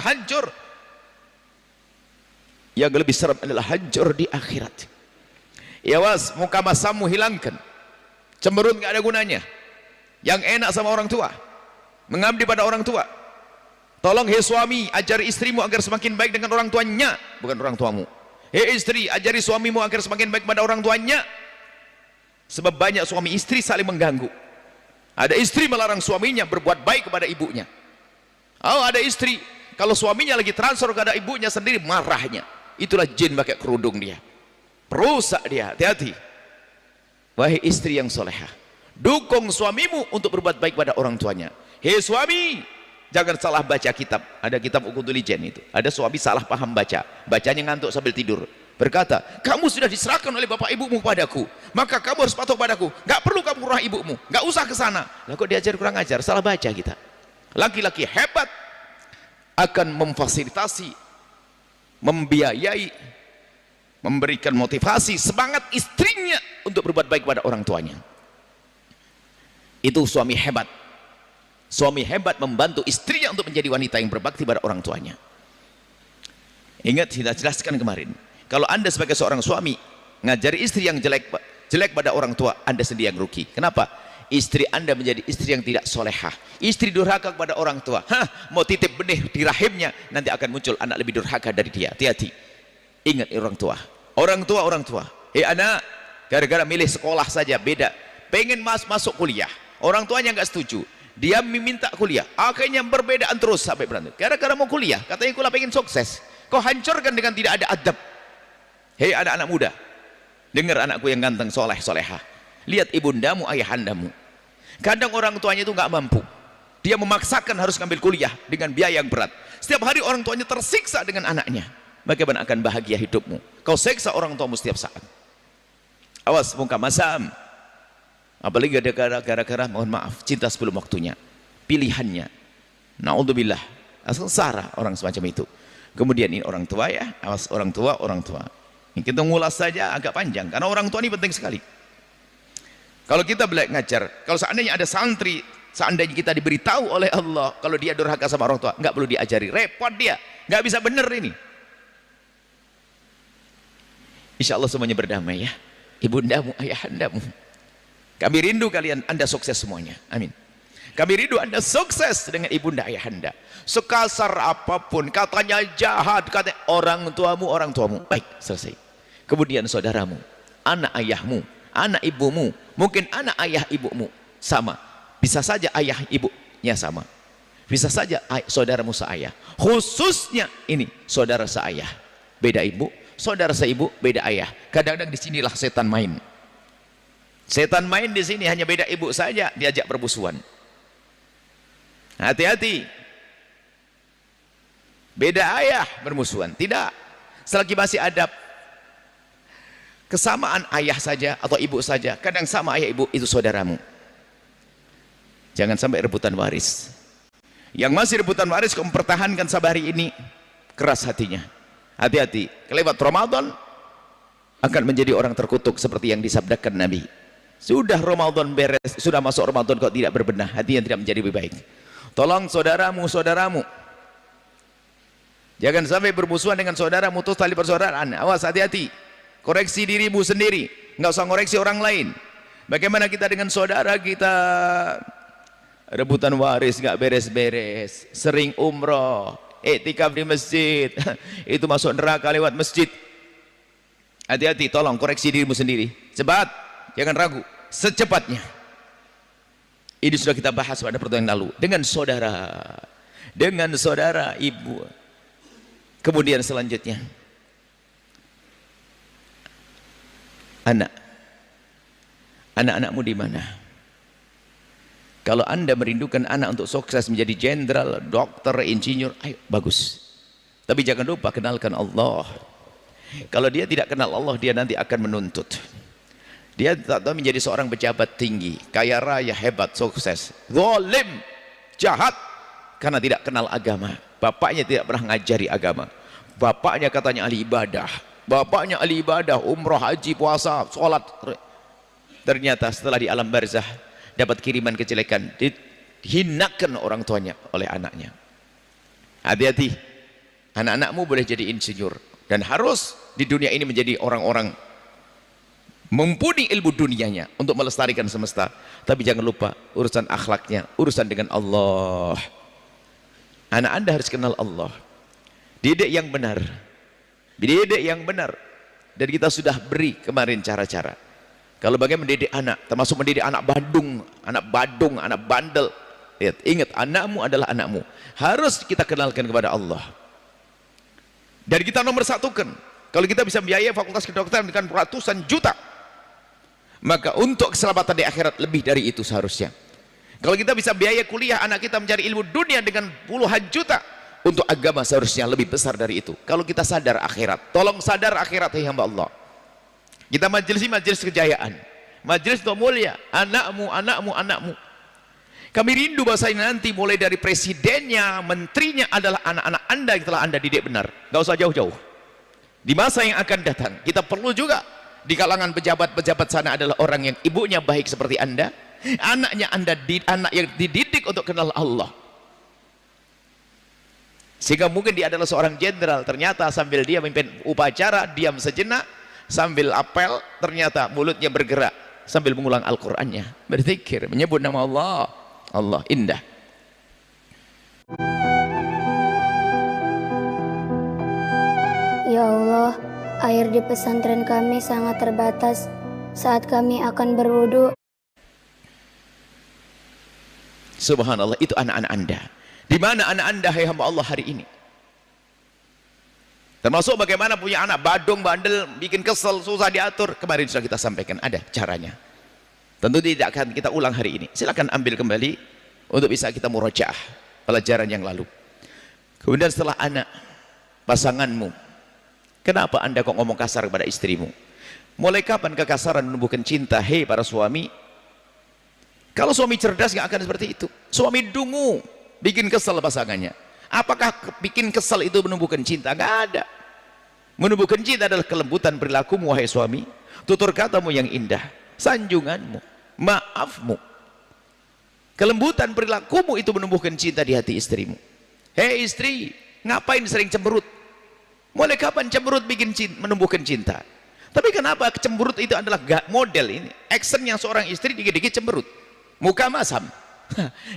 Yang lebih serem adalah hancur di akhirat. Ya was, muka masamu hilangkan. Cemberut gak ada gunanya. Yang enak sama orang tua, mengabdi pada orang tua. Tolong hei suami, ajari istrimu agar semakin baik dengan orang tuanya, bukan orang tuamu. Hei istri, ajari suamimu agar semakin baik pada orang tuanya. Sebab banyak suami istri saling mengganggu. Ada istri melarang suaminya berbuat baik kepada ibunya. Oh, ada istri kalau suaminya lagi transfer kepada ibunya sendiri, marahnya. Itulah jin pakai kerudung dia. Perusak dia, hati-hati. Wahai istri yang solehah, dukung suamimu untuk berbuat baik pada orang tuanya. Hei suami, jangan salah baca kitab. Ada kitab Uqudul Ijen itu. Ada suami salah paham baca. Bacanya ngantuk sambil tidur. Berkata, kamu sudah diserahkan oleh bapak ibumu padaku, maka kamu harus patuh padaku. Gak perlu kamu rumah ibumu, gak usah ke sana. Lah kok diajar kurang ajar, salah baca kita. Laki-laki hebat akan memfasilitasi, membiayai, memberikan motivasi, semangat istrinya untuk berbuat baik pada orang tuanya. Itu suami hebat. Suami hebat membantu istrinya untuk menjadi wanita yang berbakti pada orang tuanya. Ingat, kita jelaskan kemarin, kalau Anda sebagai seorang suami ngajari istri yang jelek pada orang tua, Anda sendiri yang rugi. Kenapa? Istri Anda menjadi istri yang tidak solehah. Istri durhaka kepada orang tua. Mau titip benih di rahimnya, nanti akan muncul anak lebih durhaka dari dia. Hati-hati. Ingat orang tua. Orang tua. Hei anak, gara-gara milih sekolah saja beda. Pengen masuk kuliah. Orang tuanya nggak setuju. Dia meminta kuliah. Akhirnya berbedaan terus sampai berantem. Gara-gara mau kuliah, katanya kuliah pengen sukses. Kau hancurkan dengan tidak ada adab. Hei anak-anak muda, dengar anakku yang ganteng, solehah. Lihat ibundamu, ayahandamu. Kadang orang tuanya itu nggak mampu. Dia memaksakan harus ngambil kuliah dengan biaya yang berat. Setiap hari orang tuanya tersiksa dengan anaknya. Bagaimana akan bahagia hidupmu? Kau seksa orang tuamu setiap saat. Awas muka masam. Apalagi ada gara-gara mohon maaf cinta sebelum waktunya. Pilihannya. Naudzubillah. Sengsara orang semacam itu. Kemudian ini orang tua ya, awas orang tua. Ini kita ngulas saja agak panjang karena orang tua ini penting sekali. Kalau kita belajar ngajar, kalau seandainya ada santri, seandainya kita diberitahu oleh Allah kalau dia durhaka sama orang tua, nggak perlu diajari, repot dia, nggak bisa bener ini. Insya Allah semuanya berdamai ya. Ibundamu, ayahandamu. Kami rindu kalian, Anda sukses semuanya. Amin. Kami rindu Anda sukses dengan ibunda ayahanda. Sekasar apapun, katanya jahat, katanya orang tuamu. Baik, selesai. Kemudian saudaramu, anak ayahmu, anak ibumu, mungkin anak ayah ibumu sama. Bisa saja ayah ibunya sama. Bisa saja saudaramu seayah. Khususnya ini saudara seayah, beda ibu, saudara seibu, beda ayah. Kadang-kadang disinilah setan main. Setan main di sini hanya beda ibu saja diajak perbusuan. Hati-hati. Beda ayah bermusuhan. Tidak. Selagi masih ada kesamaan ayah saja atau ibu saja, kadang sama ayah ibu, itu saudaramu. Jangan sampai rebutan waris. Yang masih rebutan waris kau mempertahankan sampai hari ini, keras hatinya. Hati-hati. Kelewat Ramadan akan menjadi orang terkutuk seperti yang disabdakan Nabi. Sudah Ramadan beres, sudah masuk Ramadan kok tidak berbenah, hatinya tidak menjadi lebih baik. Tolong saudaramu. Jangan sampai bermusuhan dengan saudara, mutus tali persaudaraan. Awas, hati-hati. Koreksi dirimu sendiri, nggak usah koreksi orang lain. Bagaimana kita dengan saudara kita? Rebutan waris nggak beres-beres, sering umroh, iktikaf di masjid, itu masuk neraka lewat masjid. Hati-hati, tolong koreksi dirimu sendiri. Cepat, jangan ragu, secepatnya. Ini sudah kita bahas pada pertemuan yang lalu. Dengan saudara, ibu. Kemudian selanjutnya, anak-anakmu di mana? Kalau Anda merindukan anak untuk sukses menjadi jenderal, dokter, insinyur, ayo bagus. Tapi jangan lupa kenalkan Allah. Kalau dia tidak kenal Allah, dia nanti akan menuntut. Dia tak tahu menjadi seorang pejabat tinggi, kaya raya, hebat, sukses. Zalim, jahat, karena tidak kenal agama. Bapaknya tidak pernah ngajari agama. Bapaknya katanya ahli ibadah. Bapaknya ahli ibadah, umroh, haji, puasa, sholat. Ternyata setelah di alam barzah dapat kiriman kejelekan, dihinakan orang tuanya oleh anaknya. Hati-hati, anak-anakmu boleh jadi insinyur dan harus di dunia ini menjadi orang-orang mumpuni ilmu dunianya untuk melestarikan semesta. Tapi jangan lupa urusan akhlaknya, urusan dengan Allah. Anak Anda harus kenal Allah. Didik yang benar. Didik yang benar. Dan kita sudah beri kemarin cara-cara. Kalau bagaimana mendidik anak, termasuk mendidik anak badung, anak bandel. Lihat, ingat, anakmu adalah anakmu. Harus kita kenalkan kepada Allah. Dan kita nomor satukan. Kalau kita bisa biaya fakultas kedokteran dengan ratusan juta, maka untuk keselamatan di akhirat lebih dari itu seharusnya. Kalau kita bisa biaya kuliah anak kita mencari ilmu dunia dengan puluhan juta, untuk agama seharusnya lebih besar dari itu. Kalau kita sadar akhirat, tolong sadar akhirat, hai hamba Allah. Kita majelis kejayaan, majelis untuk mulia, anakmu. Kami rindu bahasanya nanti mulai dari presidennya, menterinya adalah anak-anak Anda yang telah Anda didik benar. Gak usah jauh-jauh. Di masa yang akan datang, kita perlu juga di kalangan pejabat-pejabat sana adalah orang yang ibunya baik seperti Anda, anaknya anak yang dididik untuk kenal Allah. Sehingga mungkin dia adalah seorang jenderal, ternyata sambil dia memimpin upacara, diam sejenak, sambil apel, ternyata mulutnya bergerak sambil mengulang Al-Qur'annya, berzikir, menyebut nama Allah. Allah indah.
Ya Allah, air di pesantren kami sangat terbatas saat kami akan berwudu.
Subhanallah, itu anak-anak Anda. Di mana anak Anda, hai hamba Allah, hari ini? Termasuk bagaimana punya anak badung, bandel, bikin kesel, susah diatur. Kemarin sudah kita sampaikan, ada caranya. Tentu tidak akan kita ulang hari ini. Silakan ambil kembali untuk bisa kita murajaah pelajaran yang lalu. Kemudian setelah anak, pasanganmu, kenapa Anda kok ngomong kasar kepada istrimu? Mulai kapan kekasaran menumbuhkan cinta? Hei para suami, kalau suami cerdas nggak akan seperti itu. Suami dungu bikin kesal pasangannya. Apakah bikin kesal itu menumbuhkan cinta? Nggak ada. Menumbuhkan cinta adalah kelembutan perilakumu wahai suami, tutur katamu yang indah, sanjunganmu, maafmu. Kelembutan perilakumu itu menumbuhkan cinta di hati istrimu. Hei istri, ngapain sering cemberut? Mulai kapan cemberut bikin cinta, menumbuhkan cinta? Tapi kenapa cemberut itu adalah model ini? Action yang seorang istri dikit-dikit cemberut. Muka masam.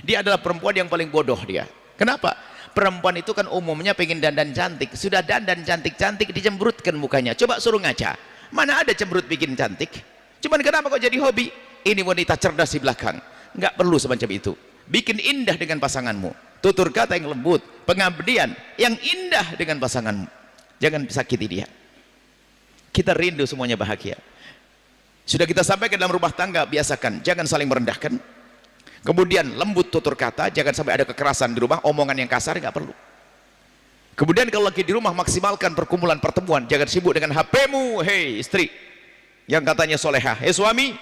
Dia adalah perempuan yang paling bodoh dia. Kenapa? Perempuan itu kan umumnya pengen dandan cantik. Sudah dandan cantik-cantik dicemberutkan mukanya. Coba suruh ngaca. Mana ada cemberut bikin cantik? Cuman kenapa kok jadi hobi? Ini wanita cerdas di belakang. Nggak perlu semacam itu. Bikin indah dengan pasanganmu. Tutur kata yang lembut, pengabdian yang indah dengan pasanganmu. Jangan sakiti dia. Kita rindu semuanya bahagia. Sudah kita sampaikan dalam rumah tangga, biasakan jangan saling merendahkan. Kemudian lembut tutur kata, jangan sampai ada kekerasan di rumah, omongan yang kasar nggak perlu. Kemudian kalau lagi di rumah, maksimalkan perkumpulan pertemuan, jangan sibuk dengan HP-mu. Hei istri yang katanya solehah, hei suami,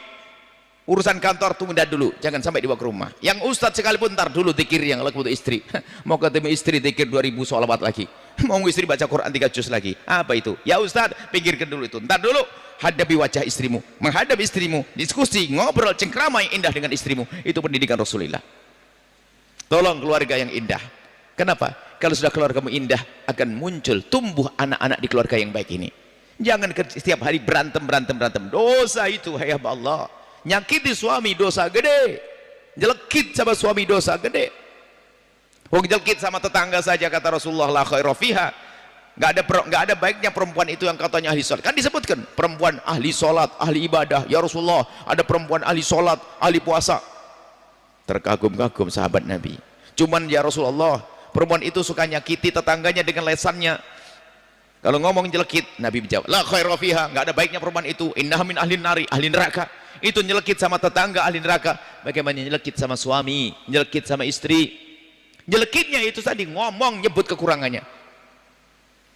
urusan kantor tunda dulu, jangan sampai dibawa ke rumah. Yang ustadz sekalipun ntar dulu zikir yang laku untuk istri. Mau ketemu istri zikir 2000 sholawat lagi, mau istri baca Quran 3 juz lagi, apa itu? Ya ustadz, pinggirkan dulu itu, ntar dulu hadapi wajah istrimu, menghadap istrimu, diskusi, ngobrol, cengkrama yang indah dengan istrimu. Itu pendidikan Rasulullah. Tolong keluarga yang indah. Kenapa? Kalau sudah keluargamu indah, akan muncul, tumbuh anak-anak di keluarga yang baik ini. Jangan setiap hari berantem. Dosa itu, hai hamba Allah. Nyakiti suami dosa gede, jelekit sama suami dosa gede. Jelekit sama tetangga saja kata Rasulullah la khaira fiha. Nggak ada baiknya perempuan itu yang katanya ahli sholat. Kan disebutkan perempuan ahli sholat, ahli ibadah. Ya Rasulullah, ada perempuan ahli sholat, ahli puasa. Terkagum-kagum sahabat Nabi. Cuman ya Rasulullah, perempuan itu suka nyakiti tetangganya dengan lesannya. Kalau ngomong jelekit, Nabi menjawab, la khaira fiha, nggak ada baiknya perempuan itu. Innaha min ahli nari, ahli neraka. Itu nyelekit sama tetangga ahli neraka. Bagaimana nyelekit sama suami, nyelekit sama istri? Nyelekitnya itu tadi ngomong, nyebut kekurangannya.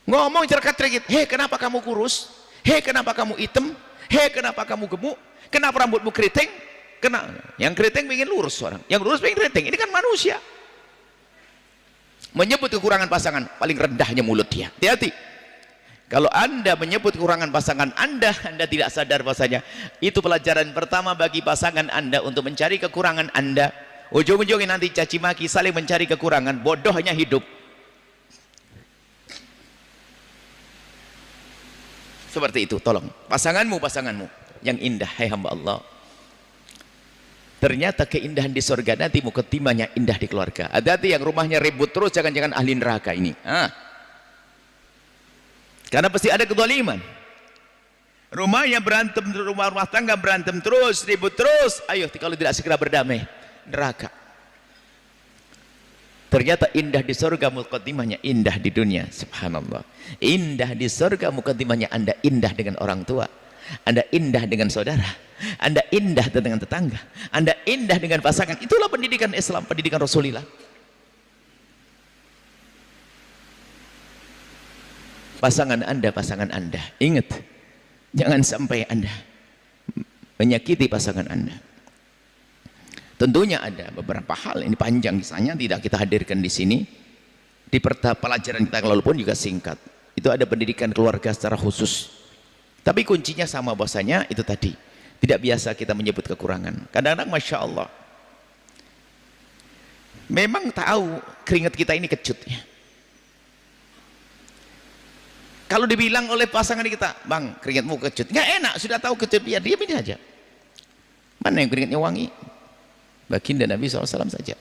Ngomong cerkat-cerkit, hei kenapa kamu kurus? Hei kenapa kamu hitam? Hei kenapa kamu gemuk? Kenapa rambutmu keriting? Yang keriting pengen lurus orang, yang lurus pengen keriting. Ini kan manusia. Menyebut kekurangan pasangan, paling rendahnya mulut dia. Hati-hati. Kalau anda menyebut kekurangan pasangan anda tidak sadar bahasanya itu pelajaran pertama bagi pasangan anda untuk mencari kekurangan anda. Ujung-ujungnya nanti caci maki, saling mencari kekurangan, bodohnya hidup. Seperti itu, tolong pasanganmu yang indah, hai hamba Allah. Ternyata keindahan di surga nanti mukadimahnya indah di keluarga. Hati-hati yang rumahnya ribut terus, jangan-jangan ahli neraka ini. Karena pasti ada kezaliman. Rumahnya berantem, rumah tangga berantem terus, ribut terus. Ayo kalau tidak segera berdamai, neraka. Ternyata indah di surga, mukadimahnya indah di dunia. Subhanallah. Indah di surga, mukadimahnya Anda indah dengan orang tua, Anda indah dengan saudara, Anda indah dengan tetangga, Anda indah dengan pasangan. Itulah pendidikan Islam, pendidikan Rasulullah. Pasangan Anda, ingat, jangan sampai Anda menyakiti pasangan Anda. Tentunya ada beberapa hal, ini panjang kisahnya, tidak kita hadirkan di sini. Di pelajaran kita lalu pun juga singkat. Itu ada pendidikan keluarga secara khusus. Tapi kuncinya sama bahasanya itu tadi. Tidak biasa kita menyebut kekurangan. Kadang-kadang Masya Allah, memang tahu keringat kita ini kecut ya. Kalau dibilang oleh pasangan kita, bang keringatmu kecut, nggak enak, sudah tahu kecut, ya diam ini aja. Mana yang keringatnya wangi? Baginda Nabi SAW saja.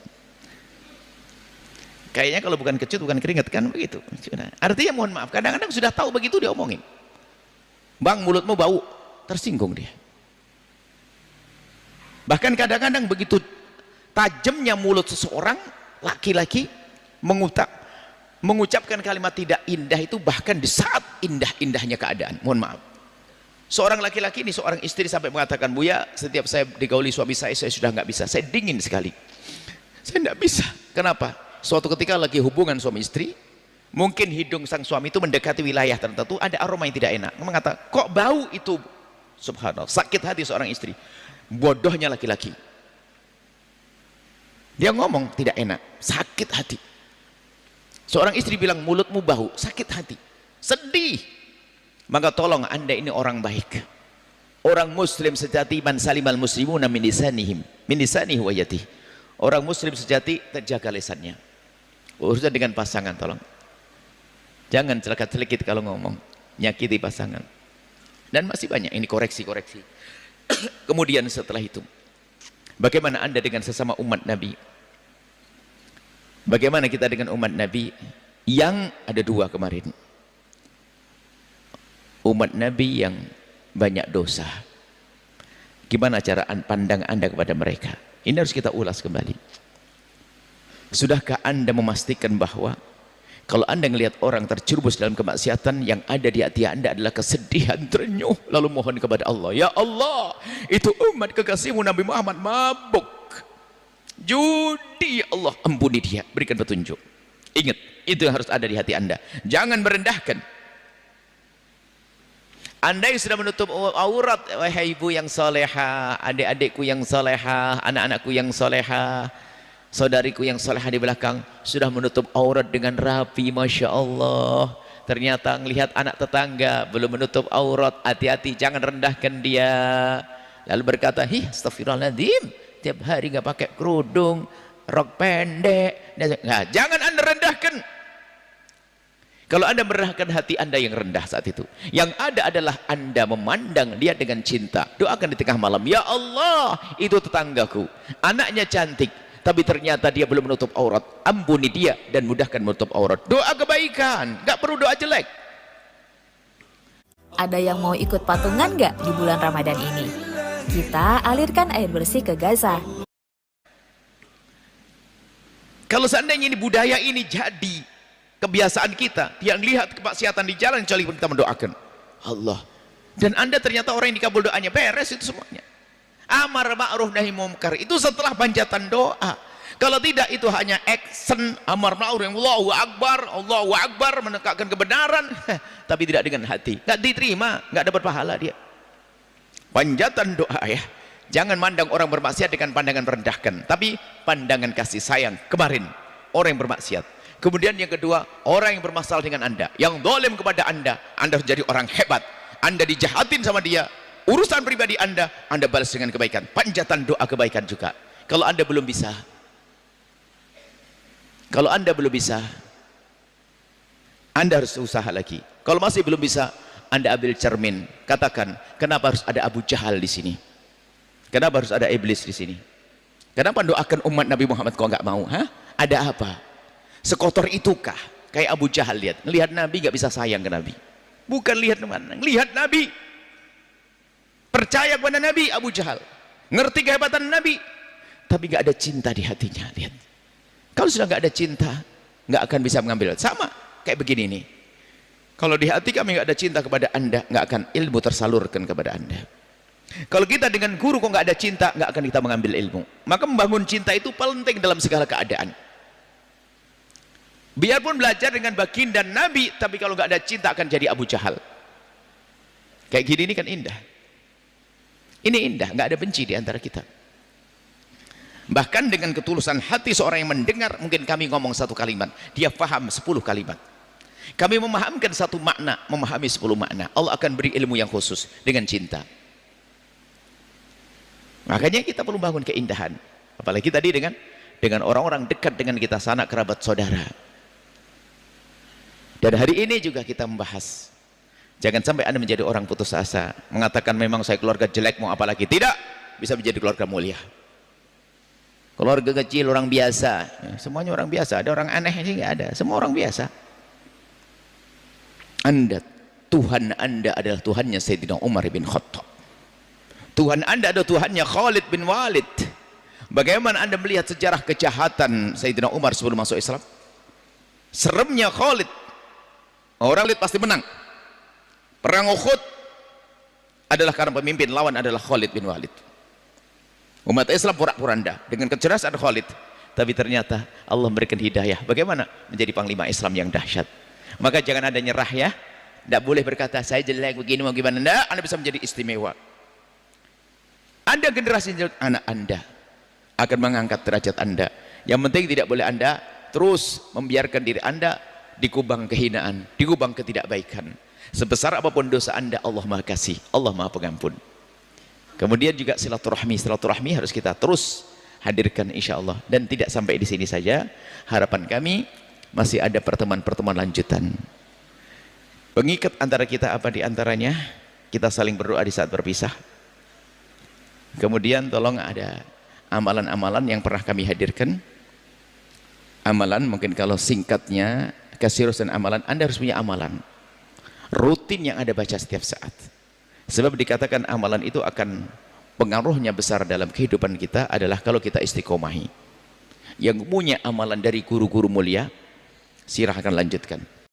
Kayaknya kalau bukan kecut, bukan keringat kan begitu. Artinya mohon maaf, kadang-kadang sudah tahu begitu dia omongin. Bang mulutmu bau, tersinggung dia. Bahkan kadang-kadang begitu tajamnya mulut seseorang, laki-laki mengucapkan kalimat tidak indah itu bahkan di saat indah-indahnya keadaan. Mohon maaf. Seorang laki-laki ini, seorang istri sampai mengatakan, Buya, setiap saya digauli suami saya sudah nggak bisa, saya dingin sekali, saya nggak bisa. Kenapa? Suatu ketika lagi hubungan suami istri, mungkin hidung sang suami itu mendekati wilayah tertentu, ada aroma yang tidak enak. Mengatakan, kok bau itu Subhanallah, sakit hati seorang istri. Bodohnya laki-laki. Dia ngomong tidak enak, sakit hati. Seorang istri bilang mulutmu bau, sakit hati, sedih. Maka tolong Anda ini orang baik, orang muslim sejati, man salimal muslimuna min lisanihi wa yadihi. Orang muslim sejati terjaga lisannya. Urusan dengan pasangan tolong jangan celaka-celikit kalau ngomong, nyakiti pasangan. Dan masih banyak ini koreksi-koreksi. Kemudian setelah itu, bagaimana Anda dengan sesama umat Nabi? Bagaimana kita dengan umat Nabi yang ada dua kemarin? Umat Nabi yang banyak dosa. Gimana cara pandang Anda kepada mereka? Ini harus kita ulas kembali. Sudahkah Anda memastikan bahwa kalau Anda melihat orang terjerumus dalam kemaksiatan, yang ada di hati Anda adalah kesedihan terenyuh, lalu mohon kepada Allah, ya Allah, itu umat kekasihmu Nabi Muhammad mabuk judi, ya Allah ampuni dia, berikan petunjuk. Ingat, itu yang harus ada di hati Anda. Jangan merendahkan. Anda yang sudah menutup aurat, wahai ibu yang soleha, adik-adikku yang soleha, anak-anakku yang soleha, saudariku yang soleha di belakang, sudah menutup aurat dengan rapi, Masya Allah. Ternyata melihat anak tetangga belum menutup aurat, hati-hati, jangan rendahkan dia. Lalu berkata, astagfirullahaladzim, tiap hari nggak pakai kerudung, rok pendek. Nah, jangan Anda rendahkan. Kalau Anda merendahkan, hati Anda yang rendah saat itu. Yang ada adalah Anda memandang dia dengan cinta. Doakan di tengah malam, ya Allah, itu tetanggaku, anaknya cantik, tapi ternyata dia belum menutup aurat, ampuni dia dan mudahkan menutup aurat. Doa kebaikan, gak perlu doa jelek.
Ada yang mau ikut patungan gak di bulan Ramadan ini? Kita alirkan air bersih ke Gaza.
Kalau seandainya ini budaya ini jadi kebiasaan kita, yang lihat kemaksiatan di jalan, kecuali kita mendoakan Allah, dan Anda ternyata orang yang dikabul doanya, beres itu semuanya. Amar ma'ruf nahi munkar itu setelah panjatan doa. Kalau tidak, itu hanya action amar ma'ruf, Allahu Akbar, menegakkan kebenaran, tapi tidak dengan hati, nggak diterima, nggak dapat pahala dia. Panjatan doa ya. Jangan mandang orang bermaksiat dengan pandangan merendahkan, tapi pandangan kasih sayang. Kemarin orang yang bermaksiat. Kemudian yang kedua, orang yang bermasalah dengan Anda, yang zalim kepada Anda harus jadi orang hebat. Anda dijahatin sama dia, urusan pribadi Anda balas dengan kebaikan, panjatan doa kebaikan juga. Kalau Anda belum bisa, Anda harus usaha lagi. Kalau masih belum bisa, Anda ambil cermin, katakan, kenapa harus ada Abu Jahal di sini? Kenapa harus ada iblis di sini? Kenapa doakan umat Nabi Muhammad kok nggak mau? Ada apa? Sekotor itukah? Kayak Abu Jahal, lihat Nabi gak bisa sayang ke Nabi. Bukan lihat mana, lihat Nabi, percaya kepada Nabi. Abu Jahal ngerti kehebatan Nabi, tapi gak ada cinta di hatinya. Lihat, kalau sudah gak ada cinta, gak akan bisa mengambil. Sama kayak begini nih, kalau di hati kami gak ada cinta kepada Anda, gak akan ilmu tersalurkan kepada Anda. Kalau kita dengan guru kok gak ada cinta, gak akan kita mengambil ilmu. Maka membangun cinta itu penting dalam segala keadaan. Biarpun belajar dengan baginda Nabi, tapi kalau nggak ada cinta akan jadi Abu Jahal. Kayak gini ini kan indah. Ini indah, nggak ada benci di antara kita. Bahkan dengan ketulusan hati seorang yang mendengar, mungkin kami ngomong satu kalimat, dia paham 10 kalimat. Kami memahamkan satu makna, memahami 10 makna. Allah akan beri ilmu yang khusus dengan cinta. Makanya kita perlu bangun keindahan. Apalagi tadi dengan orang-orang dekat dengan kita, sanak kerabat saudara. Dan hari ini juga kita membahas, jangan sampai Anda menjadi orang putus asa, mengatakan memang saya keluarga jelek, mau apa lagi. Tidak, bisa menjadi keluarga mulia. Keluarga kecil, orang biasa, semuanya orang biasa. Ada orang aneh sih nggak ada, semua orang biasa. Tuhan Anda adalah Tuhannya Sayyidina Umar bin Khattab. Tuhan Anda adalah Tuhannya Khalid bin Walid. Bagaimana Anda melihat sejarah kejahatan Sayyidina Umar sebelum masuk Islam? Seremnya Khalid. Orang Khalid pasti menang. Perang Uhud adalah karena pemimpin lawan adalah Khalid bin Walid. Umat Islam pura-puranda dengan kecerdasan Khalid, tapi ternyata Allah memberikan hidayah bagaimana menjadi panglima Islam yang dahsyat. Maka jangan ada nyerah ya, Tidak boleh berkata saya jelek begini mau gimana. Tidak, Anda bisa menjadi istimewa. Anda generasi anak Anda akan mengangkat derajat Anda. Yang penting tidak boleh Anda terus membiarkan diri Anda dikubang kehinaan, dikubang ketidakbaikan. Sebesar apapun dosa Anda, Allah Maha Kasih, Allah Maha Pengampun. Kemudian juga silaturahmi. Silaturahmi harus kita terus hadirkan insya Allah. Dan tidak sampai di sini saja. Harapan kami masih ada pertemuan-pertemuan lanjutan. Pengikat antara kita apa di antaranya? Kita saling berdoa di saat berpisah. Kemudian tolong ada amalan-amalan yang pernah kami hadirkan. Amalan mungkin kalau singkatnya keseriusan amalan, Anda harus punya amalan rutin yang Anda baca setiap saat. Sebab dikatakan amalan itu akan pengaruhnya besar dalam kehidupan kita adalah kalau kita istiqomahi. Yang punya amalan dari guru-guru mulia, silahkan lanjutkan.